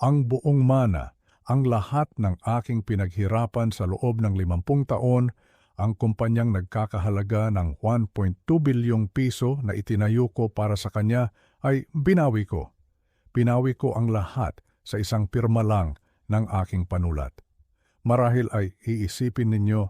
ang buong mana, ang lahat ng aking pinaghirapan sa loob ng 50 taon, ang kumpanyang nagkakahalaga ng 1.2 bilyong piso na itinayo ko para sa kanya ay binawi ko. Binawi ko ang lahat sa isang pirma lang ng aking panulat. Marahil ay iisipin ninyo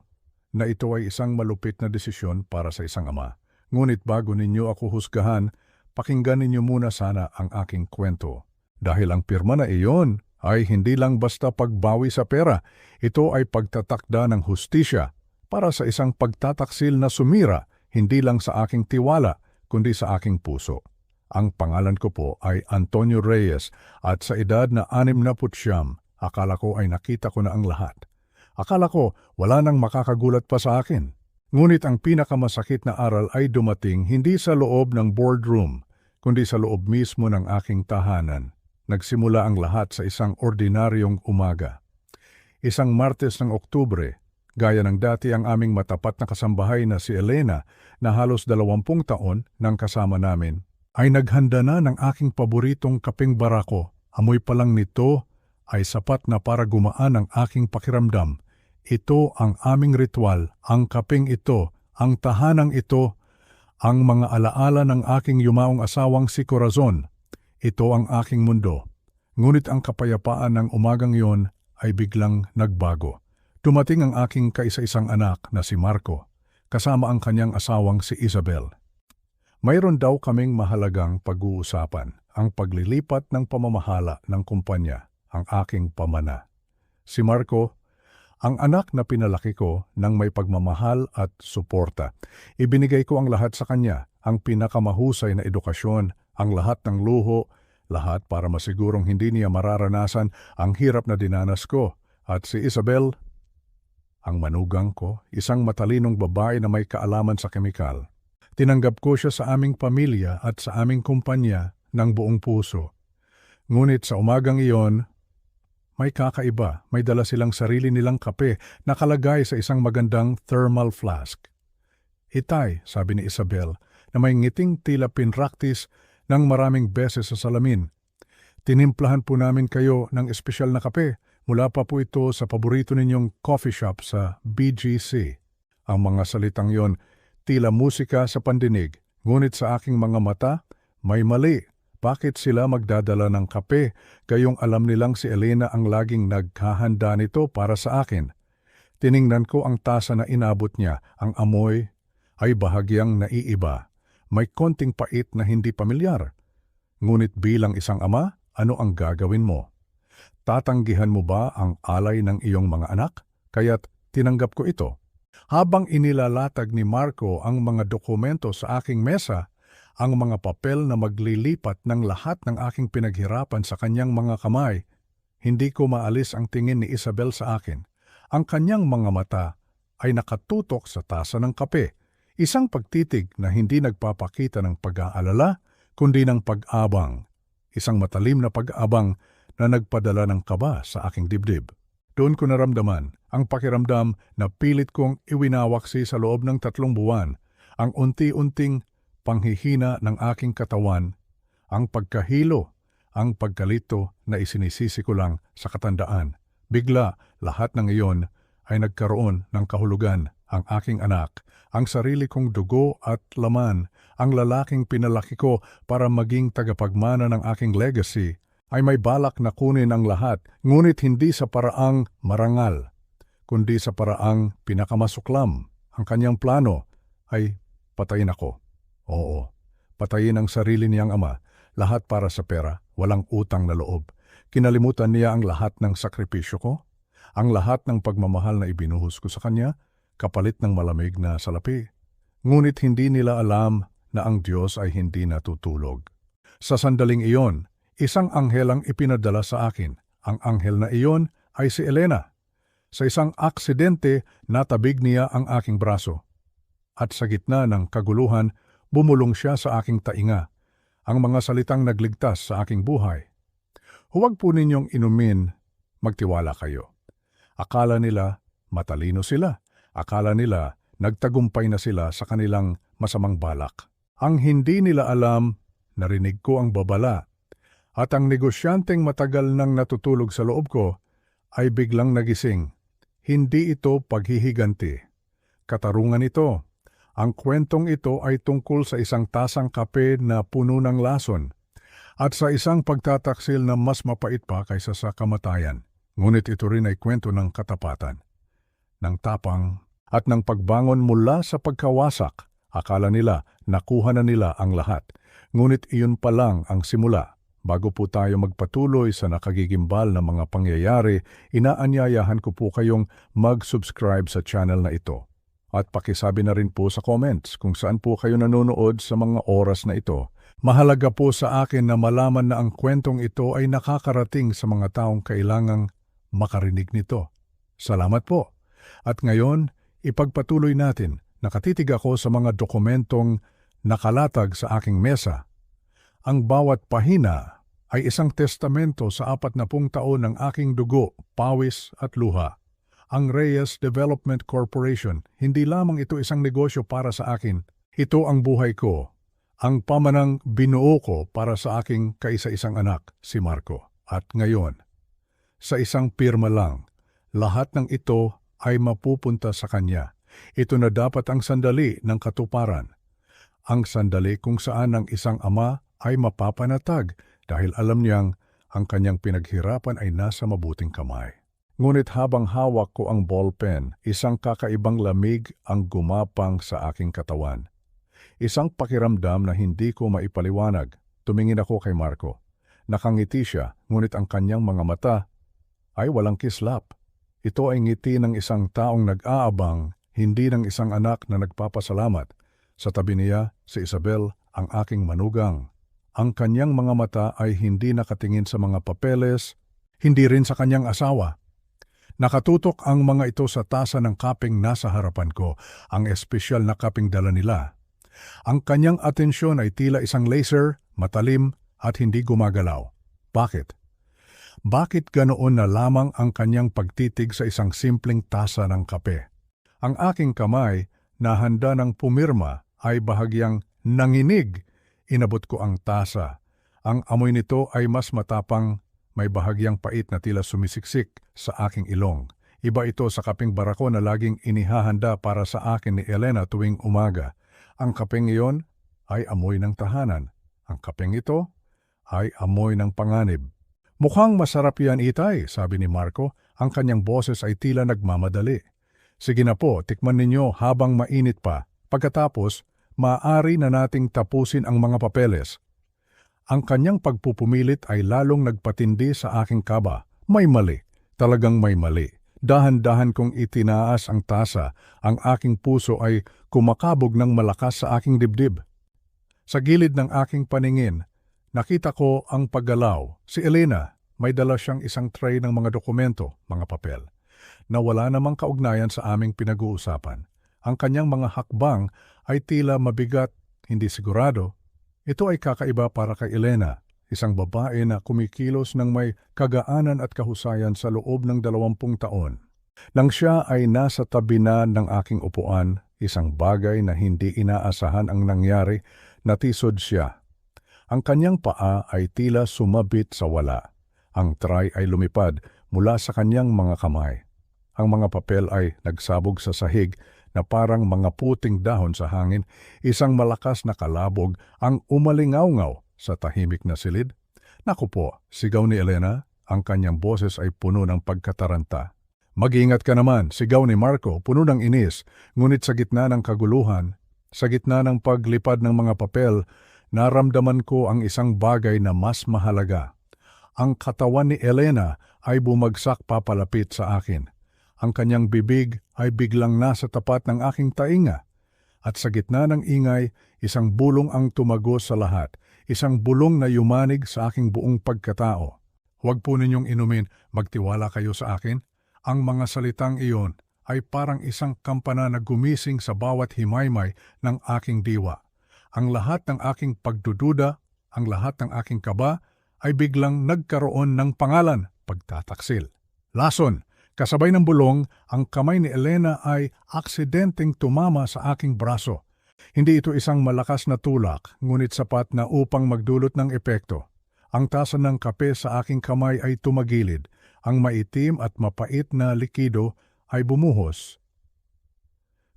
na ito ay isang malupit na desisyon para sa isang ama. Ngunit bago ninyo ako husgahan, pakinggan ninyo muna sana ang aking kwento. Dahil ang pirma na iyon ay hindi lang basta pagbawi sa pera, ito ay pagtatakda ng hustisya para sa isang pagtataksil na sumira hindi lang sa aking tiwala kundi sa aking puso. Ang pangalan ko po ay Antonio Reyes at sa edad na 69, akala ko ay nakita ko na ang lahat. Akala ko wala nang makakagulat pa sa akin. Ngunit ang pinakamasakit na aral ay dumating hindi sa loob ng boardroom, kundi sa loob mismo ng aking tahanan. Nagsimula ang lahat sa isang ordinaryong umaga. Isang Martes ng Oktubre, gaya ng dati ang aming matapat na kasambahay na si Elena na halos 20 taon nang kasama namin, ay naghanda na ng aking paboritong kapeng barako. Amoy pa lang nito ay sapat na para gumaan ang aking pakiramdam. Ito ang aming ritual, ang kapeng ito, ang tahanang ito, ang mga alaala ng aking yumaong asawang si Corazon. Ito ang aking mundo. Ngunit ang kapayapaan ng umagang iyon ay biglang nagbago. Dumating ang aking kaisa-isang anak na si Marco, kasama ang kanyang asawang si Isabel. Mayroon daw kaming mahalagang pag-uusapan, ang paglilipat ng pamamahala ng kumpanya, ang aking pamana. Si Marco, ang anak na pinalaki ko ng may pagmamahal at suporta. Ibinigay ko ang lahat sa kanya, ang pinakamahusay na edukasyon, ang lahat ng luho, lahat para masigurong hindi niya mararanasan ang hirap na dinanas ko. At si Isabel, ang manugang ko, isang matalinong babae na may kaalaman sa kemikal. Tinanggap ko siya sa aming pamilya at sa aming kumpanya ng buong puso. Ngunit sa umagang iyon, may kakaiba, may dala silang sarili nilang kape nakalagay sa isang magandang thermal flask. Itay, sabi ni Isabel, na may ngiting tila pinraktis ng maraming beses sa salamin. Tinimplahan po namin kayo ng espesyal na kape. Mula pa po ito sa paborito ninyong coffee shop sa BGC. Ang mga salitang yon, tila musika sa pandinig, ngunit sa aking mga mata, may mali. Bakit sila magdadala ng kape, gayong alam nilang si Elena ang laging naghahanda nito para sa akin? Tiningnan ko ang tasa na inabot niya, ang amoy ay bahagyang naiiba. May konting pait na hindi pamilyar. Ngunit bilang isang ama, ano ang gagawin mo? Tatanggihan mo ba ang alay ng iyong mga anak? Kaya't tinanggap ko ito. Habang inilalatag ni Marco ang mga dokumento sa aking mesa, ang mga papel na maglilipat ng lahat ng aking pinaghirapan sa kanyang mga kamay, hindi ko maalis ang tingin ni Isabel sa akin. Ang kanyang mga mata ay nakatutok sa tasa ng kape, isang pagtitig na hindi nagpapakita ng pag-aalala, kundi ng pag-abang. Isang matalim na pag-abang na nagpadala ng kaba sa aking dibdib. Doon ko naramdaman ang pakiramdam na pilit kong iwinawaksi sa loob ng 3 buwan, ang unti-unting panghihina ng aking katawan, ang pagkahilo, ang pagkalito na isinisisi ko lang sa katandaan. Bigla, lahat ng iyon ay nagkaroon ng kahulugan. Ang aking anak, ang sarili kong dugo at laman, ang lalaking pinalaki ko para maging tagapagmana ng aking legacy, ay may balak na kunin ang lahat, ngunit hindi sa paraang marangal, kundi sa paraang pinakamasuklam. Ang kanyang plano ay patayin ako. Oo, patayin ang sarili niyang ama, lahat para sa pera, walang utang na loob. Kinalimutan niya ang lahat ng sakripisyo ko, ang lahat ng pagmamahal na ibinuhos ko sa kanya, kapalit ng malamig na salapi. Ngunit hindi nila alam na ang Diyos ay hindi natutulog. Sa sandaling iyon, isang anghel ang ipinadala sa akin. Ang anghel na iyon ay si Elena. Sa isang aksidente, natabig niya ang aking braso. At sa gitna ng kaguluhan, bumulong siya sa aking tainga, ang mga salitang nagligtas sa aking buhay. Huwag po ninyong inumin, magtiwala kayo. Akala nila matalino sila. Akala nila nagtagumpay na sila sa kanilang masamang balak. Ang hindi nila alam, narinig ko ang babala. At ang negosyanteng matagal nang natutulog sa loob ko ay biglang nagising. Hindi ito paghihiganti. Katarungan ito. Ang kwentong ito ay tungkol sa isang tasang kape na puno ng lason at sa isang pagtataksil na mas mapait pa kaysa sa kamatayan. Ngunit ito rin ay kwento ng katapatan, ng tapang at ng pagbangon mula sa pagkawasak. Akala nila nakuha na nila ang lahat. Ngunit iyon pa lang ang simula. Bago po tayo magpatuloy sa nakagigimbal na mga pangyayari, inaanyayahan ko po kayong mag-subscribe sa channel na ito. At pakisabi na rin po sa comments kung saan po kayo nanonood sa mga oras na ito. Mahalaga po sa akin na malaman na ang kwentong ito ay nakakarating sa mga taong kailangang makarinig nito. Salamat po. At ngayon, ipagpatuloy natin. Nakatitig ako sa mga dokumentong nakalatag sa aking mesa. Ang bawat pahina ay isang testamento sa 40 taon ng aking dugo, pawis at luha. Ang Reyes Development Corporation, hindi lamang ito isang negosyo para sa akin. Ito ang buhay ko. Ang pamanang binuo ko para sa aking kaisa-isang anak, si Marco. At ngayon, sa isang pirma lang, lahat ng ito ay mapupunta sa kanya. Ito na dapat ang sandali ng katuparan. Ang sandali kung saan ang isang ama ay mapapanatag dahil alam niyang ang kanyang pinaghirapan ay nasa mabuting kamay. Ngunit habang hawak ko ang ballpen, isang kakaibang lamig ang gumapang sa aking katawan. Isang pakiramdam na hindi ko maipaliwanag. Tumingin ako kay Marco. Nakangiti siya, ngunit ang kanyang mga mata ay walang kislap. Ito ay ngiti ng isang taong nag-aabang, hindi ng isang anak na nagpapasalamat. Sa tabi niya, si Isabel, ang aking manugang. Ang kanyang mga mata ay hindi nakatingin sa mga papeles, hindi rin sa kanyang asawa. Nakatutok ang mga ito sa tasa ng kapeng nasa harapan ko, ang espesyal na kapeng dala nila. Ang kanyang atensyon ay tila isang laser, matalim at hindi gumagalaw. Bakit? Bakit ganoon na lamang ang kanyang pagtitig sa isang simpleng tasa ng kape? Ang aking kamay na handa ng pumirma ay bahagyang nanginig. Inabot ko ang tasa. Ang amoy nito ay mas matapang, may bahagyang pait na tila sumisiksik sa aking ilong. Iba ito sa kapeng barako na laging inihahanda para sa akin ni Elena tuwing umaga. Ang kapeng iyon ay amoy ng tahanan. Ang kapeng ito ay amoy ng panganib. Mukhang masarap yan, Itay, sabi ni Marco. Ang kanyang boses ay tila nagmamadali. Sige na po, tikman ninyo habang mainit pa. Pagkatapos, maaari na nating tapusin ang mga papeles. Ang kanyang pagpupumilit ay lalong nagpatindi sa aking kaba. May mali. Talagang may mali. Dahan-dahan kong itinaas ang tasa. Ang aking puso ay kumakabog ng malakas sa aking dibdib. Sa gilid ng aking paningin, nakita ko ang paggalaw. Si Elena, may dala siyang isang tray ng mga dokumento, mga papel, na wala namang kaugnayan sa aming pinag-uusapan. Ang kanyang mga hakbang ay tila mabigat, hindi sigurado. Ito ay kakaiba para kay Elena, isang babae na kumikilos ng may kagaanan at kahusayan sa loob ng 20 taon. Nang siya ay nasa tabi na ng aking upuan, isang bagay na hindi inaasahan ang nangyari, natisod siya. Ang kanyang paa ay tila sumabit sa wala. Ang tray ay lumipad mula sa kanyang mga kamay. Ang mga papel ay nagsabog sa sahig na parang mga puting dahon sa hangin, isang malakas na kalabog ang umalingaw-ngaw sa tahimik na silid. Naku po, sigaw ni Elena, ang kanyang boses ay puno ng pagkataranta. Mag-ingat ka naman, sigaw ni Marco, puno ng inis, ngunit sa gitna ng kaguluhan, sa gitna ng paglipad ng mga papel, naramdaman ko ang isang bagay na mas mahalaga. Ang katawan ni Elena ay bumagsak papalapit sa akin. Ang kanyang bibig ay biglang nasa tapat ng aking tainga. At sa gitna ng ingay, isang bulong ang tumagos sa lahat. Isang bulong na yumanig sa aking buong pagkatao. Huwag po ninyong inumin, magtiwala kayo sa akin. Ang mga salitang iyon ay parang isang kampana na gumising sa bawat himaymay ng aking diwa. Ang lahat ng aking pagdududa, ang lahat ng aking kaba, ay biglang nagkaroon ng pangalan, pagtataksil. Lason! Kasabay ng bulong, ang kamay ni Elena ay aksidenteng tumama sa aking braso. Hindi ito isang malakas na tulak, ngunit sapat na upang magdulot ng epekto. Ang tasa ng kape sa aking kamay ay tumagilid. Ang maitim at mapait na likido ay bumuhos.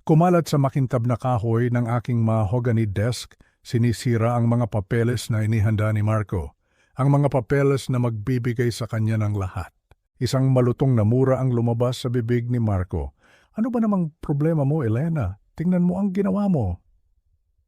Kumalat sa makintab na kahoy ng aking mahogany desk, sinisira ang mga papeles na inihanda ni Marco. Ang mga papeles na magbibigay sa kanya ng lahat. Isang malutong na mura ang lumabas sa bibig ni Marco. Ano ba namang problema mo, Elena? Tingnan mo ang ginawa mo.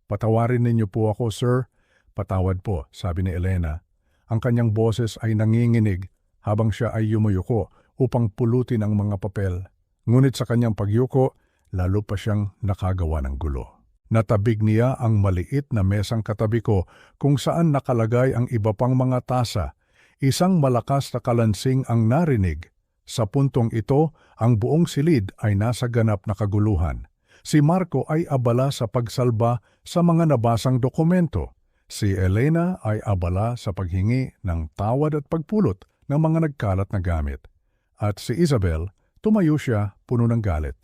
Patawarin ninyo po ako, sir. Patawad po, sabi ni Elena. Ang kanyang boses ay nanginginig habang siya ay yumuyuko upang pulutin ang mga papel. Ngunit sa kanyang pagyuko, lalo pa siyang nakagawa ng gulo. Natabig niya ang maliit na mesang katabi ko kung saan nakalagay ang iba pang mga tasa. Isang malakas na kalansing ang narinig. Sa puntong ito, ang buong silid ay nasa ganap na kaguluhan. Si Marco ay abala sa pagsalba sa mga nabasang dokumento. Si Elena ay abala sa paghingi ng tawad at pagpulot ng mga nagkalat na gamit. At si Isabel, tumayo siya puno ng galit.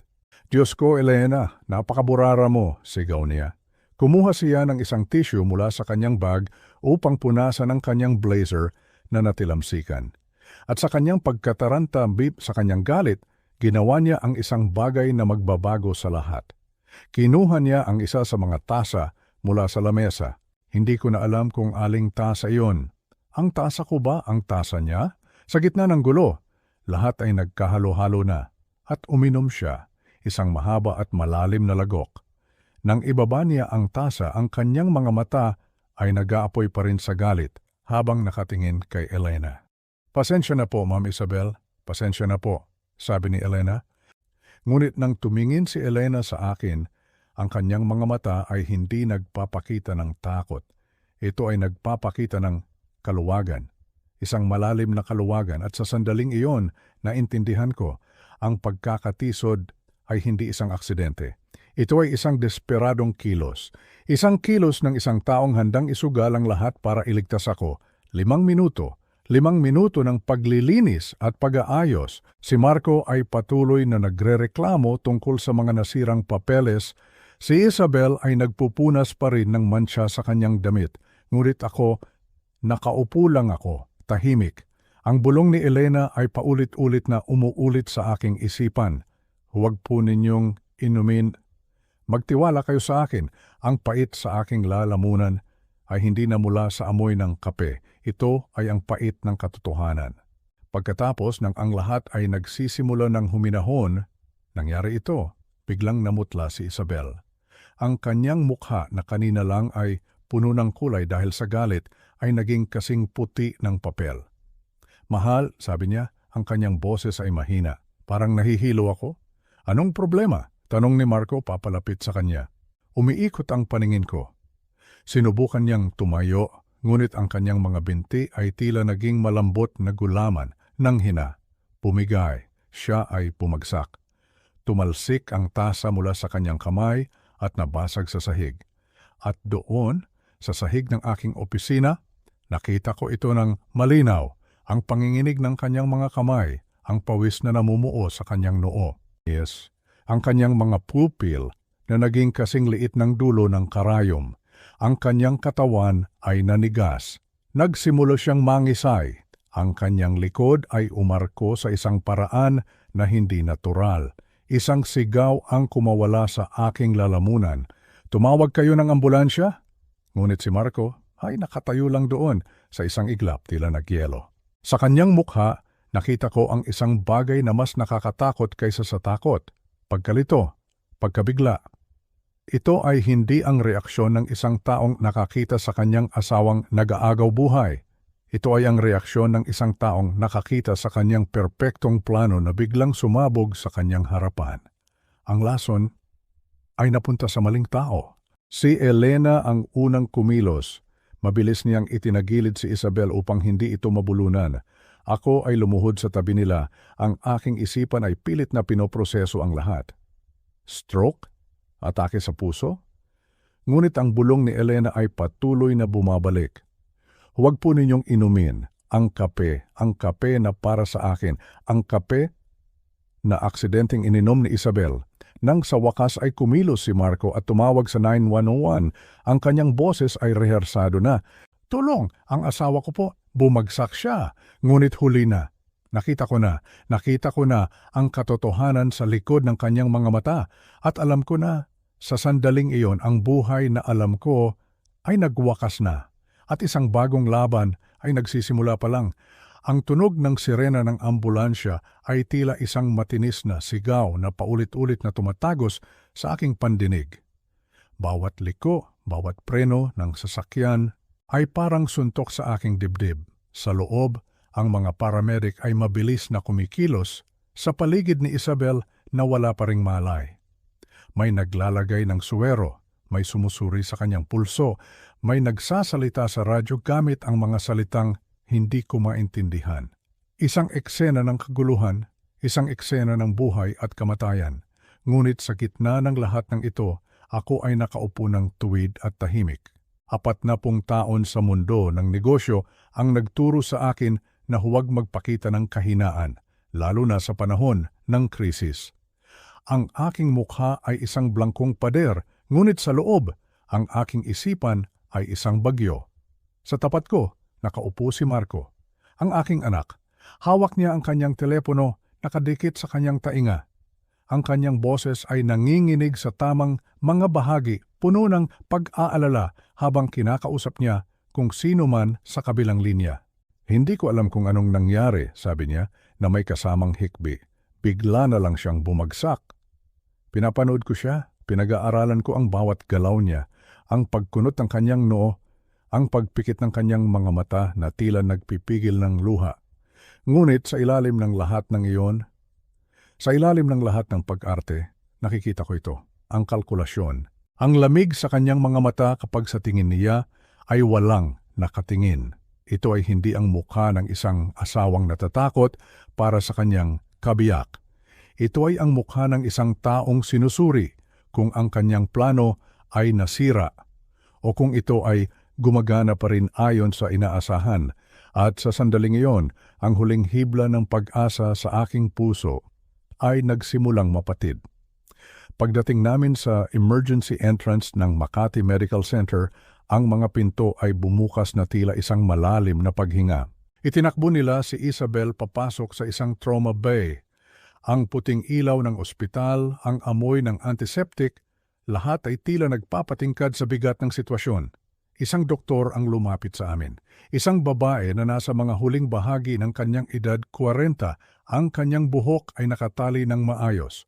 Diyos ko, Elena, napakaburara mo, sigaw niya. Kumuha siya ng isang tissue mula sa kanyang bag upang punasan ang kanyang blazer na natilamsikan. At sa kanyang pagkataranta sa kanyang galit, ginawa niya ang isang bagay na magbabago sa lahat. Kinuha niya ang isa sa mga tasa mula sa lamesa. Hindi ko na alam kung aling tasa iyon. Ang tasa ko ba ang tasa niya? Sa gitna ng gulo, lahat ay nagkahalo-halo na. At uminom siya, isang mahaba at malalim na lagok. Nang ibaba niya ang tasa, ang kanyang mga mata ay nag-aapoy pa rin sa galit habang nakatingin kay Elena. Pasensya na po, Ma'am Isabel. Pasensya na po, sabi ni Elena. Ngunit nang tumingin si Elena sa akin, ang kanyang mga mata ay hindi nagpapakita ng takot. Ito ay nagpapakita ng kaluwagan. Isang malalim na kaluwagan at sa sandaling iyon, naintindihan ko, ang pagkakatisod ay hindi isang aksidente. Ito ay isang desperadong kilos. Isang kilos ng isang taong handang isugal ang lahat para iligtas ako. 5 minuto. 5 minuto ng paglilinis at pag-aayos. Si Marco ay patuloy na nagrereklamo tungkol sa mga nasirang papeles. Si Isabel ay nagpupunas pa rin ng mantsa sa kanyang damit. Ngunit ako, nakaupo lang ako, tahimik. Ang bulong ni Elena ay paulit-ulit na umuulit sa aking isipan. Huwag po ninyong inumin. Magtiwala kayo sa akin. Ang pait sa aking lalamunan ay hindi na mula sa amoy ng kape. Ito ay ang pait ng katotohanan. Pagkatapos ng ang lahat ay nagsisimula ng huminahon, nangyari ito. Biglang namutla si Isabel. Ang kanyang mukha na kanina lang ay puno ng kulay dahil sa galit ay naging kasing puti ng papel. Mahal, sabi niya, ang kanyang boses ay mahina. Parang nahihilo ako. Anong problema? Tanong ni Marco papalapit sa kanya. Umiikot ang paningin ko. Sinubukan niyang tumayo, ngunit ang kanyang mga binti ay tila naging malambot na gulaman ng hina. Pumigay, siya ay pumagsak. Tumalsik ang tasa mula sa kanyang kamay at nabasag sa sahig. At doon, sa sahig ng aking opisina, nakita ko ito ng malinaw, ang panginginig ng kanyang mga kamay, ang pawis na namumuo sa kanyang noo. Yes, ang kanyang mga pupil na naging kasing liit ng dulo ng karayom. Ang kanyang katawan ay nanigas. Nagsimula siyang mangisay. Ang kanyang likod ay umarko sa isang paraan na hindi natural. Isang sigaw ang kumawala sa aking lalamunan. Tumawag kayo ng ambulansya? Ngunit si Marco ay nakatayo lang doon sa isang iglap tila nagyelo. Sa kanyang mukha, nakita ko ang isang bagay na mas nakakatakot kaysa sa takot. Pagkalito, pagkabigla. Ito ay hindi ang reaksyon ng isang taong nakakita sa kanyang asawang nag-aagaw buhay. Ito ay ang reaksyon ng isang taong nakakita sa kanyang perpektong plano na biglang sumabog sa kanyang harapan. Ang lason ay napunta sa maling tao. Si Elena ang unang kumilos. Mabilis niyang itinagilid si Isabel upang hindi ito mabulunan. Ako ay lumuhod sa tabi nila. Ang aking isipan ay pilit na pinoproseso ang lahat. Stroke? Atake sa puso? Ngunit ang bulong ni Elena ay patuloy na bumabalik. Huwag po ninyong inumin ang kape na para sa akin, ang kape na aksidenteng ininom ni Isabel. Nang sa wakas ay kumilos si Marco at tumawag sa 911, ang kanyang boses ay rehersado na. Tulong! Ang asawa ko po, Bumagsak siya, ngunit huli na. Nakita ko na ang katotohanan sa likod ng kanyang mga mata at alam ko na sa sandaling iyon ang buhay na alam ko ay nagwakas na at isang bagong laban ay nagsisimula pa lang. Ang tunog ng sirena ng ambulansya ay tila isang matinis na sigaw na paulit-ulit na tumatagos sa aking pandinig. Bawat liko, bawat preno ng sasakyan ay parang suntok sa aking dibdib. Sa loob, ang mga paramedic ay mabilis na kumikilos sa paligid ni Isabel na wala pa ring malay. May naglalagay ng suwero, may sumusuri sa kanyang pulso, may nagsasalita sa radyo gamit ang mga salitang hindi ko maintindihan. Isang eksena ng kaguluhan, isang eksena ng buhay at kamatayan. Ngunit sa gitna ng lahat ng ito, ako ay nakaupo ng tuwid at tahimik. 40 taon sa mundo ng negosyo ang nagturo sa akin na huwag magpakita ng kahinaan, lalo na sa panahon ng krisis. Ang aking mukha ay isang blangkong pader, ngunit sa loob, ang aking isipan ay isang bagyo. Sa tapat ko, nakaupo si Marco, ang aking anak. Hawak niya ang kanyang telepono, nakadikit sa kanyang tainga. Ang kanyang boses ay nanginginig sa tamang mga bahagi, puno ng pag-aalala habang kinakausap niya kung sino man sa kabilang linya. Hindi ko alam kung anong nangyari, sabi niya, na may kasamang hikbi. Bigla na lang siyang bumagsak. Pinapanood ko siya, pinag-aaralan ko ang bawat galaw niya, ang pagkunot ng kanyang noo, ang pagpikit ng kanyang mga mata na tila nagpipigil ng luha. Ngunit sa ilalim ng lahat ng iyon, sa ilalim ng lahat ng pag-arte, nakikita ko ito, ang kalkulasyon. Ang lamig sa kanyang mga mata kapag sa tingin niya ay walang nakatingin. Ito ay hindi ang mukha ng isang asawang natatakot para sa kanyang kabiyak. Ito ay ang mukha ng isang taong sinusuri kung ang kanyang plano ay nasira o kung ito ay gumagana pa rin ayon sa inaasahan. At sa sandaling iyon, ang huling hibla ng pag-asa sa aking puso ay nagsimulang mapatid. Pagdating namin sa emergency entrance ng Makati Medical Center, ang mga pinto ay bumukas na tila isang malalim na paghinga. Itinakbo nila si Isabel papasok sa isang trauma bay. Ang puting ilaw ng ospital, ang amoy ng antiseptic, lahat ay tila nagpapatingkad sa bigat ng sitwasyon. Isang doktor ang lumapit sa amin. Isang babae na nasa mga huling bahagi ng kanyang edad 40, ang kanyang buhok ay nakatali ng maayos.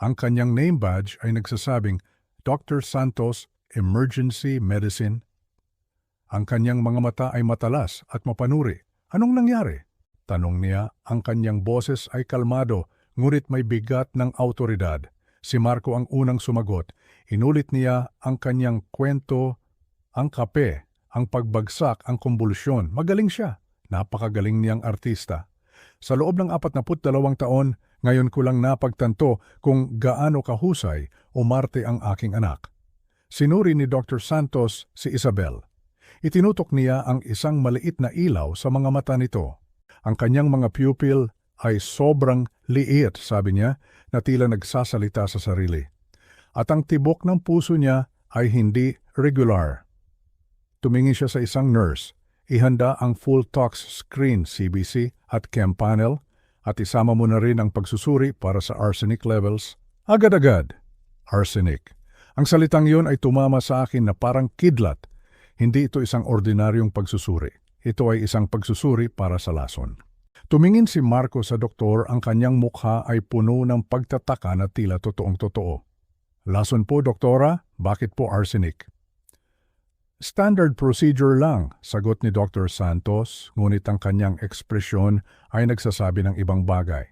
Ang kanyang name badge ay nagsasabing, Dr. Santos, Emergency Medicine. Ang kanyang mga mata ay matalas at mapanuri. Anong nangyari? Tanong niya, ang kanyang boses ay kalmado, ngunit may bigat ng autoridad. Si Marco ang unang sumagot. Inulit niya ang kanyang kwento, ang kape, ang pagbagsak, ang kumbulsyon. Magaling siya. Napakagaling niyang artista. Sa loob ng 42 taon, ngayon ko lang napagtanto kung gaano kahusay umarte ang aking anak. Sinuri ni Dr. Santos si Isabel. Itinutok niya ang isang maliit na ilaw sa mga mata nito. Ang kanyang mga pupil ay sobrang liit, sabi niya, na tila nagsasalita sa sarili. At ang tibok ng puso niya ay hindi regular. Tumingin siya sa isang nurse. Ihanda ang full touch screen CBC at chem panel at isama mo na rin ang pagsusuri para sa arsenic levels. Agad-agad. Arsenic. Ang salitang yun ay tumama sa akin na parang kidlat. Hindi ito isang ordinaryong pagsusuri. Ito ay isang pagsusuri para sa lason. Tumingin si Marco sa doktor, ang kanyang mukha ay puno ng pagtataka na tila totoong-totoo. Lason po, doktora? Bakit po arsenic? Standard procedure lang, sagot ni Dr. Santos, ngunit ang kanyang ekspresyon ay nagsasabi ng ibang bagay.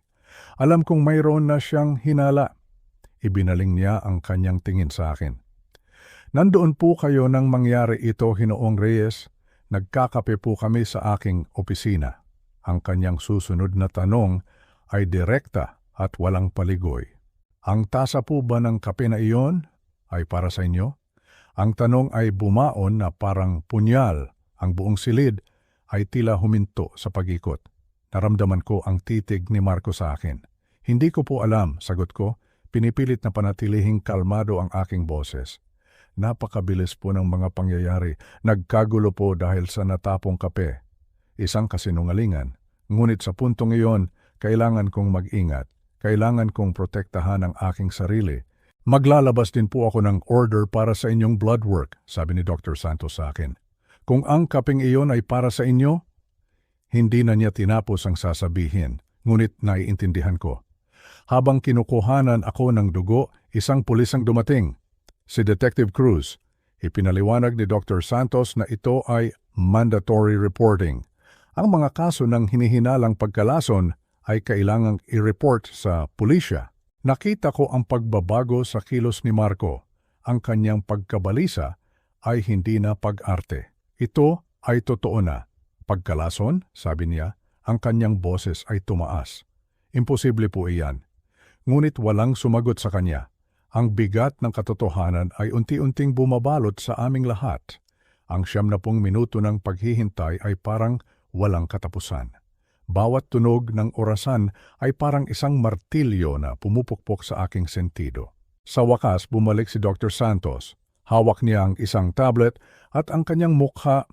Alam kong mayroon na siyang hinala. Ibinaling niya ang kanyang tingin sa akin. Nandoon po kayo nang mangyari ito, Ginoong Reyes. Nagkakape po kami sa aking opisina. Ang kanyang susunod na tanong ay direkta at walang paligoy. Ang tasa po ba ng kape na iyon ay para sa inyo? Ang tanong ay bumaon na parang punyal. Ang buong silid ay tila huminto sa pag-ikot. Naramdaman ko ang titig ni Marco sa akin. Hindi ko po alam, sagot ko. Pinipilit na panatilihing kalmado ang aking boses. Napakabilis po ng mga pangyayari. Nagkagulo po dahil sa natapong kape. isang kasinungalingan. Ngunit sa puntong iyon, kailangan kong mag-ingat. Kailangan kong protektahan ang aking sarili. Maglalabas din po ako ng order para sa inyong blood work, sabi ni Dr. Santos sa akin. Kung ang kaping iyon ay para sa inyo, hindi na niya tinapos ang sasabihin, ngunit naiintindihan ko. Habang kinukuhanan ako ng dugo, isang pulis ang dumating. Si Detective Cruz. Ipinaliwanag ni Dr. Santos na ito ay mandatory reporting. Ang mga kaso ng hinihinalang pagkalason ay kailangang i-report sa pulisya. Nakita ko ang pagbabago sa kilos ni Marco. Ang kanyang pagkabalisa ay hindi na pag-arte. Ito ay totoo na. Pagkalason, sabi niya, ang kanyang boses ay tumaas. Imposible po iyan. Ngunit walang sumagot sa kanya. Ang bigat ng katotohanan ay unti-unting bumabalot sa aming lahat. Ang 70 minuto ng paghihintay ay parang walang katapusan. Bawat tunog ng orasan ay parang isang martilyo na pumupukpok sa aking sentido. Sa wakas, bumalik si Dr. Santos. Hawak niya ang isang tablet at ang kanyang mukha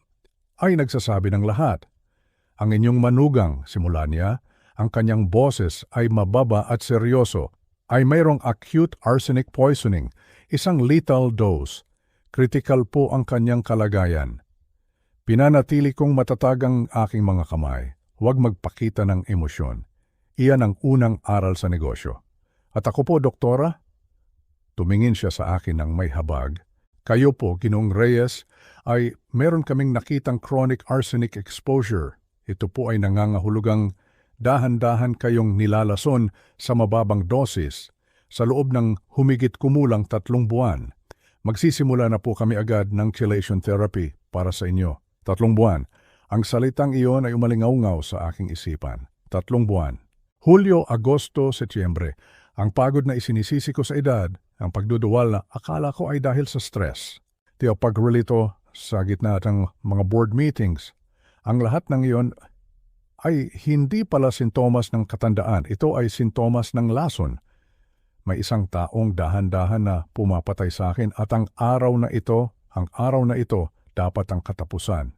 ay nagsasabi ng lahat. Ang inyong manugang, simula niya, ang kanyang boses ay mababa at seryoso, ay mayroong acute arsenic poisoning, isang lethal dose. Critical po ang kanyang kalagayan. Pinanatili kong matatag ang aking mga kamay. Huwag magpakita ng emosyon. Iyan ang unang aral sa negosyo. At ako po, doktora? Tumingin siya sa akin ng may habag. Kayo po, Ginoong Reyes, ay meron kaming nakitang chronic arsenic exposure. Ito po ay nangangahulugang dahan-dahan kayong nilalason sa mababang dosis sa loob ng humigit kumulang 3 buwan. Magsisimula na po kami agad ng chelation therapy para sa inyo. 3 buwan. Ang salitang iyon ay umalingaw-ngaw sa aking isipan. 3 buwan. Hulyo, Agosto, Setyembre. Ang pagod na isinisisi ko sa edad, ang pagduduwal na akala ko ay dahil sa stress. Pag-relito sa gitna ng mga board meetings. Ang lahat ng iyon ay hindi pala sintomas ng katandaan. Ito ay sintomas ng lason. May isang taong dahan-dahan na pumapatay sa akin at ang araw na ito, dapat ang katapusan.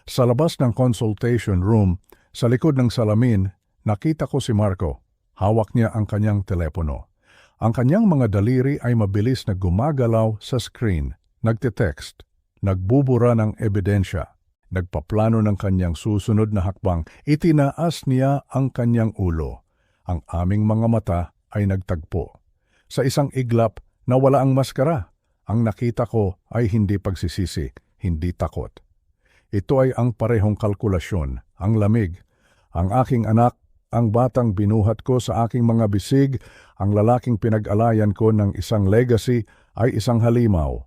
Sa labas ng consultation room, sa likod ng salamin, nakita ko si Marco. Hawak niya ang kanyang telepono. Ang kanyang mga daliri ay mabilis na gumagalaw sa screen, nagte-text, nagbubura ng ebidensya. Nagpaplano ng kanyang susunod na hakbang, itinaas niya ang kanyang ulo. Ang aming mga mata ay nagtagpo. Sa isang iglap na wala ang maskara, ang nakita ko ay hindi pagsisisi, hindi takot. Ito ay ang parehong kalkulasyon, ang lamig. Ang aking anak, ang batang binuhat ko sa aking mga bisig, ang lalaking pinag-alayan ko ng isang legacy ay isang halimaw.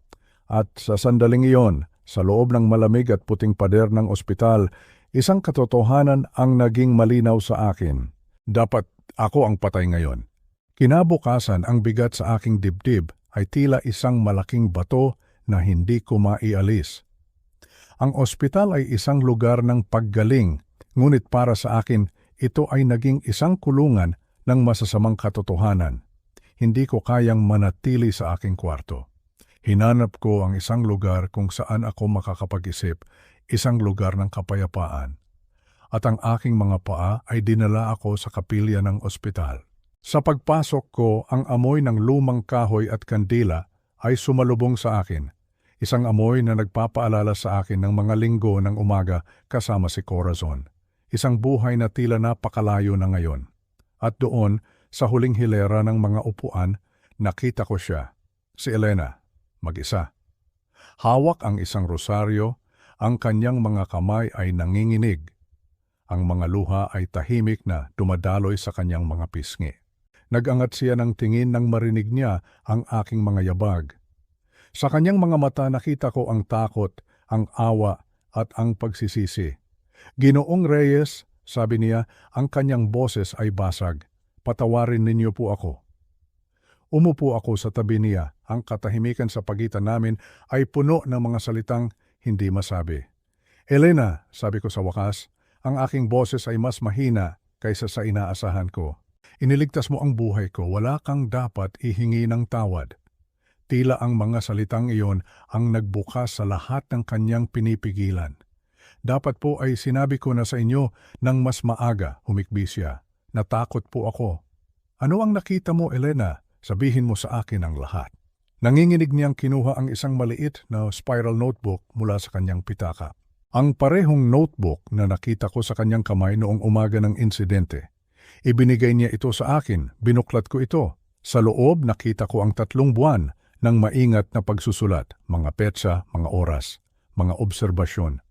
At sa sandaling iyon, sa loob ng malamig at puting pader ng ospital, isang katotohanan ang naging malinaw sa akin. Dapat ako ang patay ngayon. Kinabukasan, ang bigat sa aking dibdib ay tila isang malaking bato na hindi ko maialis. Ang ospital ay isang lugar ng paggaling, ngunit para sa akin, ito ay naging isang kulungan ng masasamang katotohanan. Hindi ko kayang manatili sa aking kwarto. Hinanap ko ang isang lugar kung saan ako makakapag-isip, isang lugar ng kapayapaan. At ang aking mga paa ay dinala ako sa kapilya ng ospital. Sa pagpasok ko, ang amoy ng lumang kahoy at kandila ay sumalubong sa akin. Isang amoy na nagpapaalala sa akin ng mga linggo ng umaga kasama si Corazon. Isang buhay na tila napakalayo na ngayon. At doon, sa huling hilera ng mga upuan, nakita ko siya, si Elena. Mag-isa. Hawak ang isang rosaryo, ang kanyang mga kamay ay nanginginig. Ang mga luha ay tahimik na dumadaloy sa kanyang mga pisngi. Nag-angat siya ng tingin nang marinig niya ang aking mga yabag. Sa kanyang mga mata nakita ko ang takot, ang awa at ang pagsisisi. Ginoong Reyes, sabi niya, ang kanyang boses ay basag. Patawarin ninyo po ako. Umupo ako sa tabi niya. Ang katahimikan sa pagitan namin ay puno ng mga salitang hindi masabi. Elena, sabi ko sa wakas, ang aking boses ay mas mahina kaysa sa inaasahan ko. Iniligtas mo ang buhay ko, wala kang dapat ihingi ng tawad. Tila ang mga salitang iyon ang nagbukas sa lahat ng kanyang pinipigilan. Dapat po ay sinabi ko na sa inyo ng mas maaga, humikbi siya. Natakot po ako. Ano ang nakita mo, Elena? Sabihin mo sa akin ang lahat. Nanginginig niyang kinuha ang isang maliit na spiral notebook mula sa kanyang pitaka. Ang parehong notebook na nakita ko sa kanyang kamay noong umaga ng insidente. Ibinigay niya ito sa akin, binuklat ko ito. Sa loob nakita ko ang 3 buwan ng maingat na pagsusulat, mga petsa, mga oras, mga obserbasyon.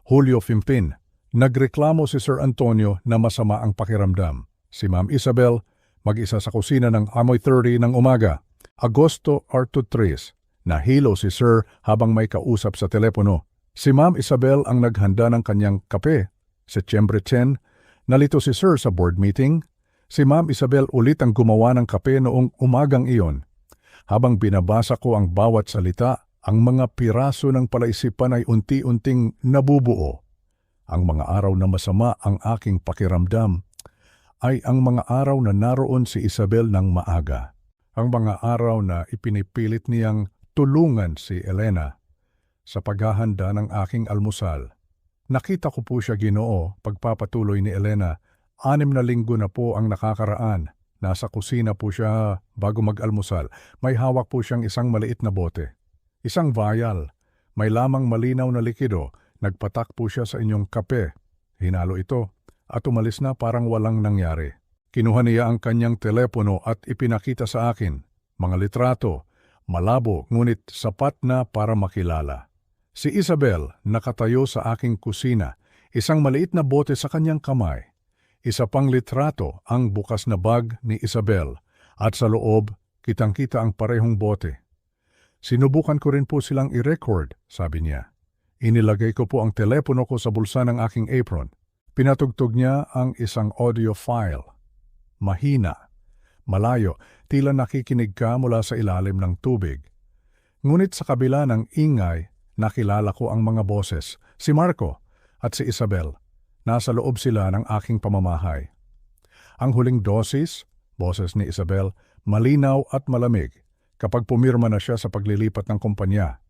Hulyo 15, nagreklamo si Sir Antonio na masama ang pakiramdam. Si Ma'am Isabel, mag-isa sa kusina ng amoy 30 ng umaga. Agosto 3, nahilo si Sir habang may kausap sa telepono. Si Ma'am Isabel ang naghanda ng kanyang kape. Setyembre 10, nalito si Sir sa board meeting. Si Ma'am Isabel ulit ang gumawa ng kape noong umagang iyon. Habang binabasa ko ang bawat salita, ang mga piraso ng palaisipan ay unti-unting nabubuo. Ang mga araw na masama ang aking pakiramdam ay ang mga araw na naroon si Isabel ng maaga. Ang mga araw na ipinipilit niyang tulungan si Elena sa paghahanda ng aking almusal. Nakita ko po siya, Ginoo, pagpapatuloy ni Elena. 6 na linggo na po ang nakakaraan. Nasa kusina po siya bago mag-almusal. May hawak po siyang isang maliit na bote. Isang vial. May lamang malinaw na likido. Nagpatak po siya sa inyong kape. Hinalo ito at umalis na parang walang nangyari. Kinuha niya ang kanyang telepono at ipinakita sa akin. Mga litrato, malabo ngunit sapat na para makilala. Si Isabel nakatayo sa aking kusina, isang maliit na bote sa kanyang kamay. Isa pang litrato ang bukas na bag ni Isabel at sa loob kitang-kita ang parehong bote. Sinubukan ko rin po silang i-record, sabi niya. Inilagay ko po ang telepono ko sa bulsa ng aking apron. Pinatugtog niya ang isang audio file. Mahina, malayo, tila nakikinig ka mula sa ilalim ng tubig. Ngunit sa kabila ng ingay, nakilala ko ang mga boses, si Marco at si Isabel. Nasa loob sila ng aking pamamahay. Ang huling dosis, boses ni Isabel, malinaw at malamig. Kapag pumirma na siya sa paglilipat ng kumpanya.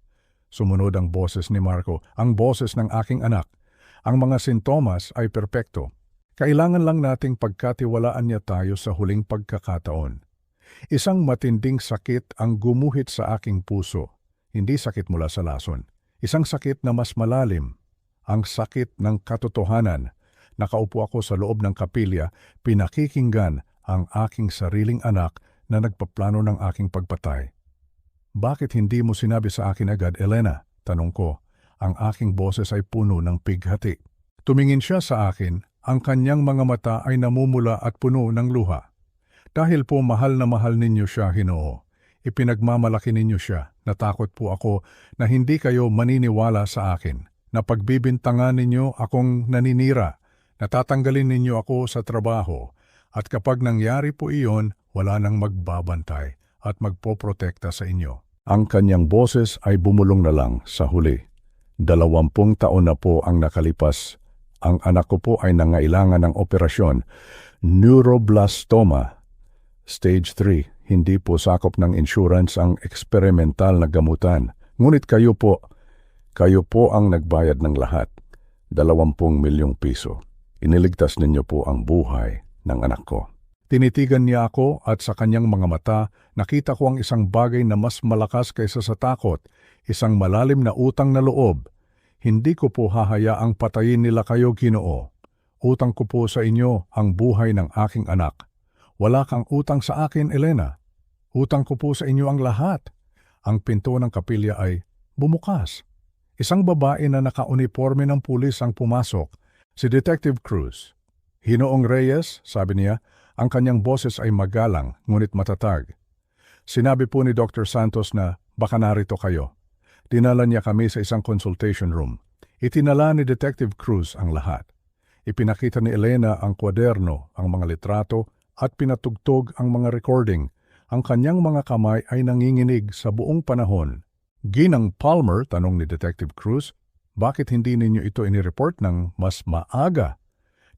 Sumunod ang boses ni Marco, ang boses ng aking anak. Ang mga sintomas ay perpekto. Kailangan lang nating pagkatiwalaan niya tayo sa huling pagkakataon. Isang matinding sakit ang gumuhit sa aking puso. Hindi sakit mula sa lason. Isang sakit na mas malalim. Ang sakit ng katotohanan. Nakaupo ako sa loob ng kapilya, pinakikinggan ang aking sariling anak na nagpaplano ng aking pagpatay. Bakit hindi mo sinabi sa akin agad, Elena? Tanong ko. Ang aking boses ay puno ng pighati. Tumingin siya sa akin, ang kanyang mga mata ay namumula at puno ng luha. Dahil po mahal na mahal ninyo siya, Ginoo. Ipinagmamalaki ninyo siya. Natakot po ako na hindi kayo maniniwala sa akin. Na pagbibintangan ninyo akong naninira. Natatanggalin ninyo ako sa trabaho. At kapag nangyari po iyon, wala nang magbabantay at magpoprotekta sa inyo. Ang kanyang boses ay bumulong na lang sa huli. 20 taon na po ang nakalipas. Ang anak ko po ay nangailangan ng operasyon. Neuroblastoma. Stage 3. Hindi po sakop ng insurance ang eksperimental na gamutan. Ngunit kayo po ang nagbayad ng lahat. 20 milyong piso. Iniligtas ninyo po ang buhay ng anak ko. Tinitigan niya ako at sa kanyang mga mata, nakita ko ang isang bagay na mas malakas kaysa sa takot, isang malalim na utang na loob. Hindi ko po hahayaang patayin nila kayo, Ginoo. Utang ko po sa inyo ang buhay ng aking anak. Wala kang utang sa akin, Elena. Utang ko po sa inyo ang lahat. Ang pinto ng kapilya ay bumukas. Isang babae na nakauniforme ng pulis ang pumasok, si Detective Cruz. Ginoong Reyes, sabi niya, ang kanyang boses ay magalang ngunit matatag. Sinabi po ni Dr. Santos na baka narito kayo. Dinala niya kami sa isang consultation room. Itinala ni Detective Cruz ang lahat. Ipinakita ni Elena ang kwaderno, ang mga litrato at pinatugtog ang mga recording. Ang kanyang mga kamay ay nanginginig sa buong panahon. Ginang Palmer, tanong ni Detective Cruz, bakit hindi ninyo ito inireport ng mas maaga?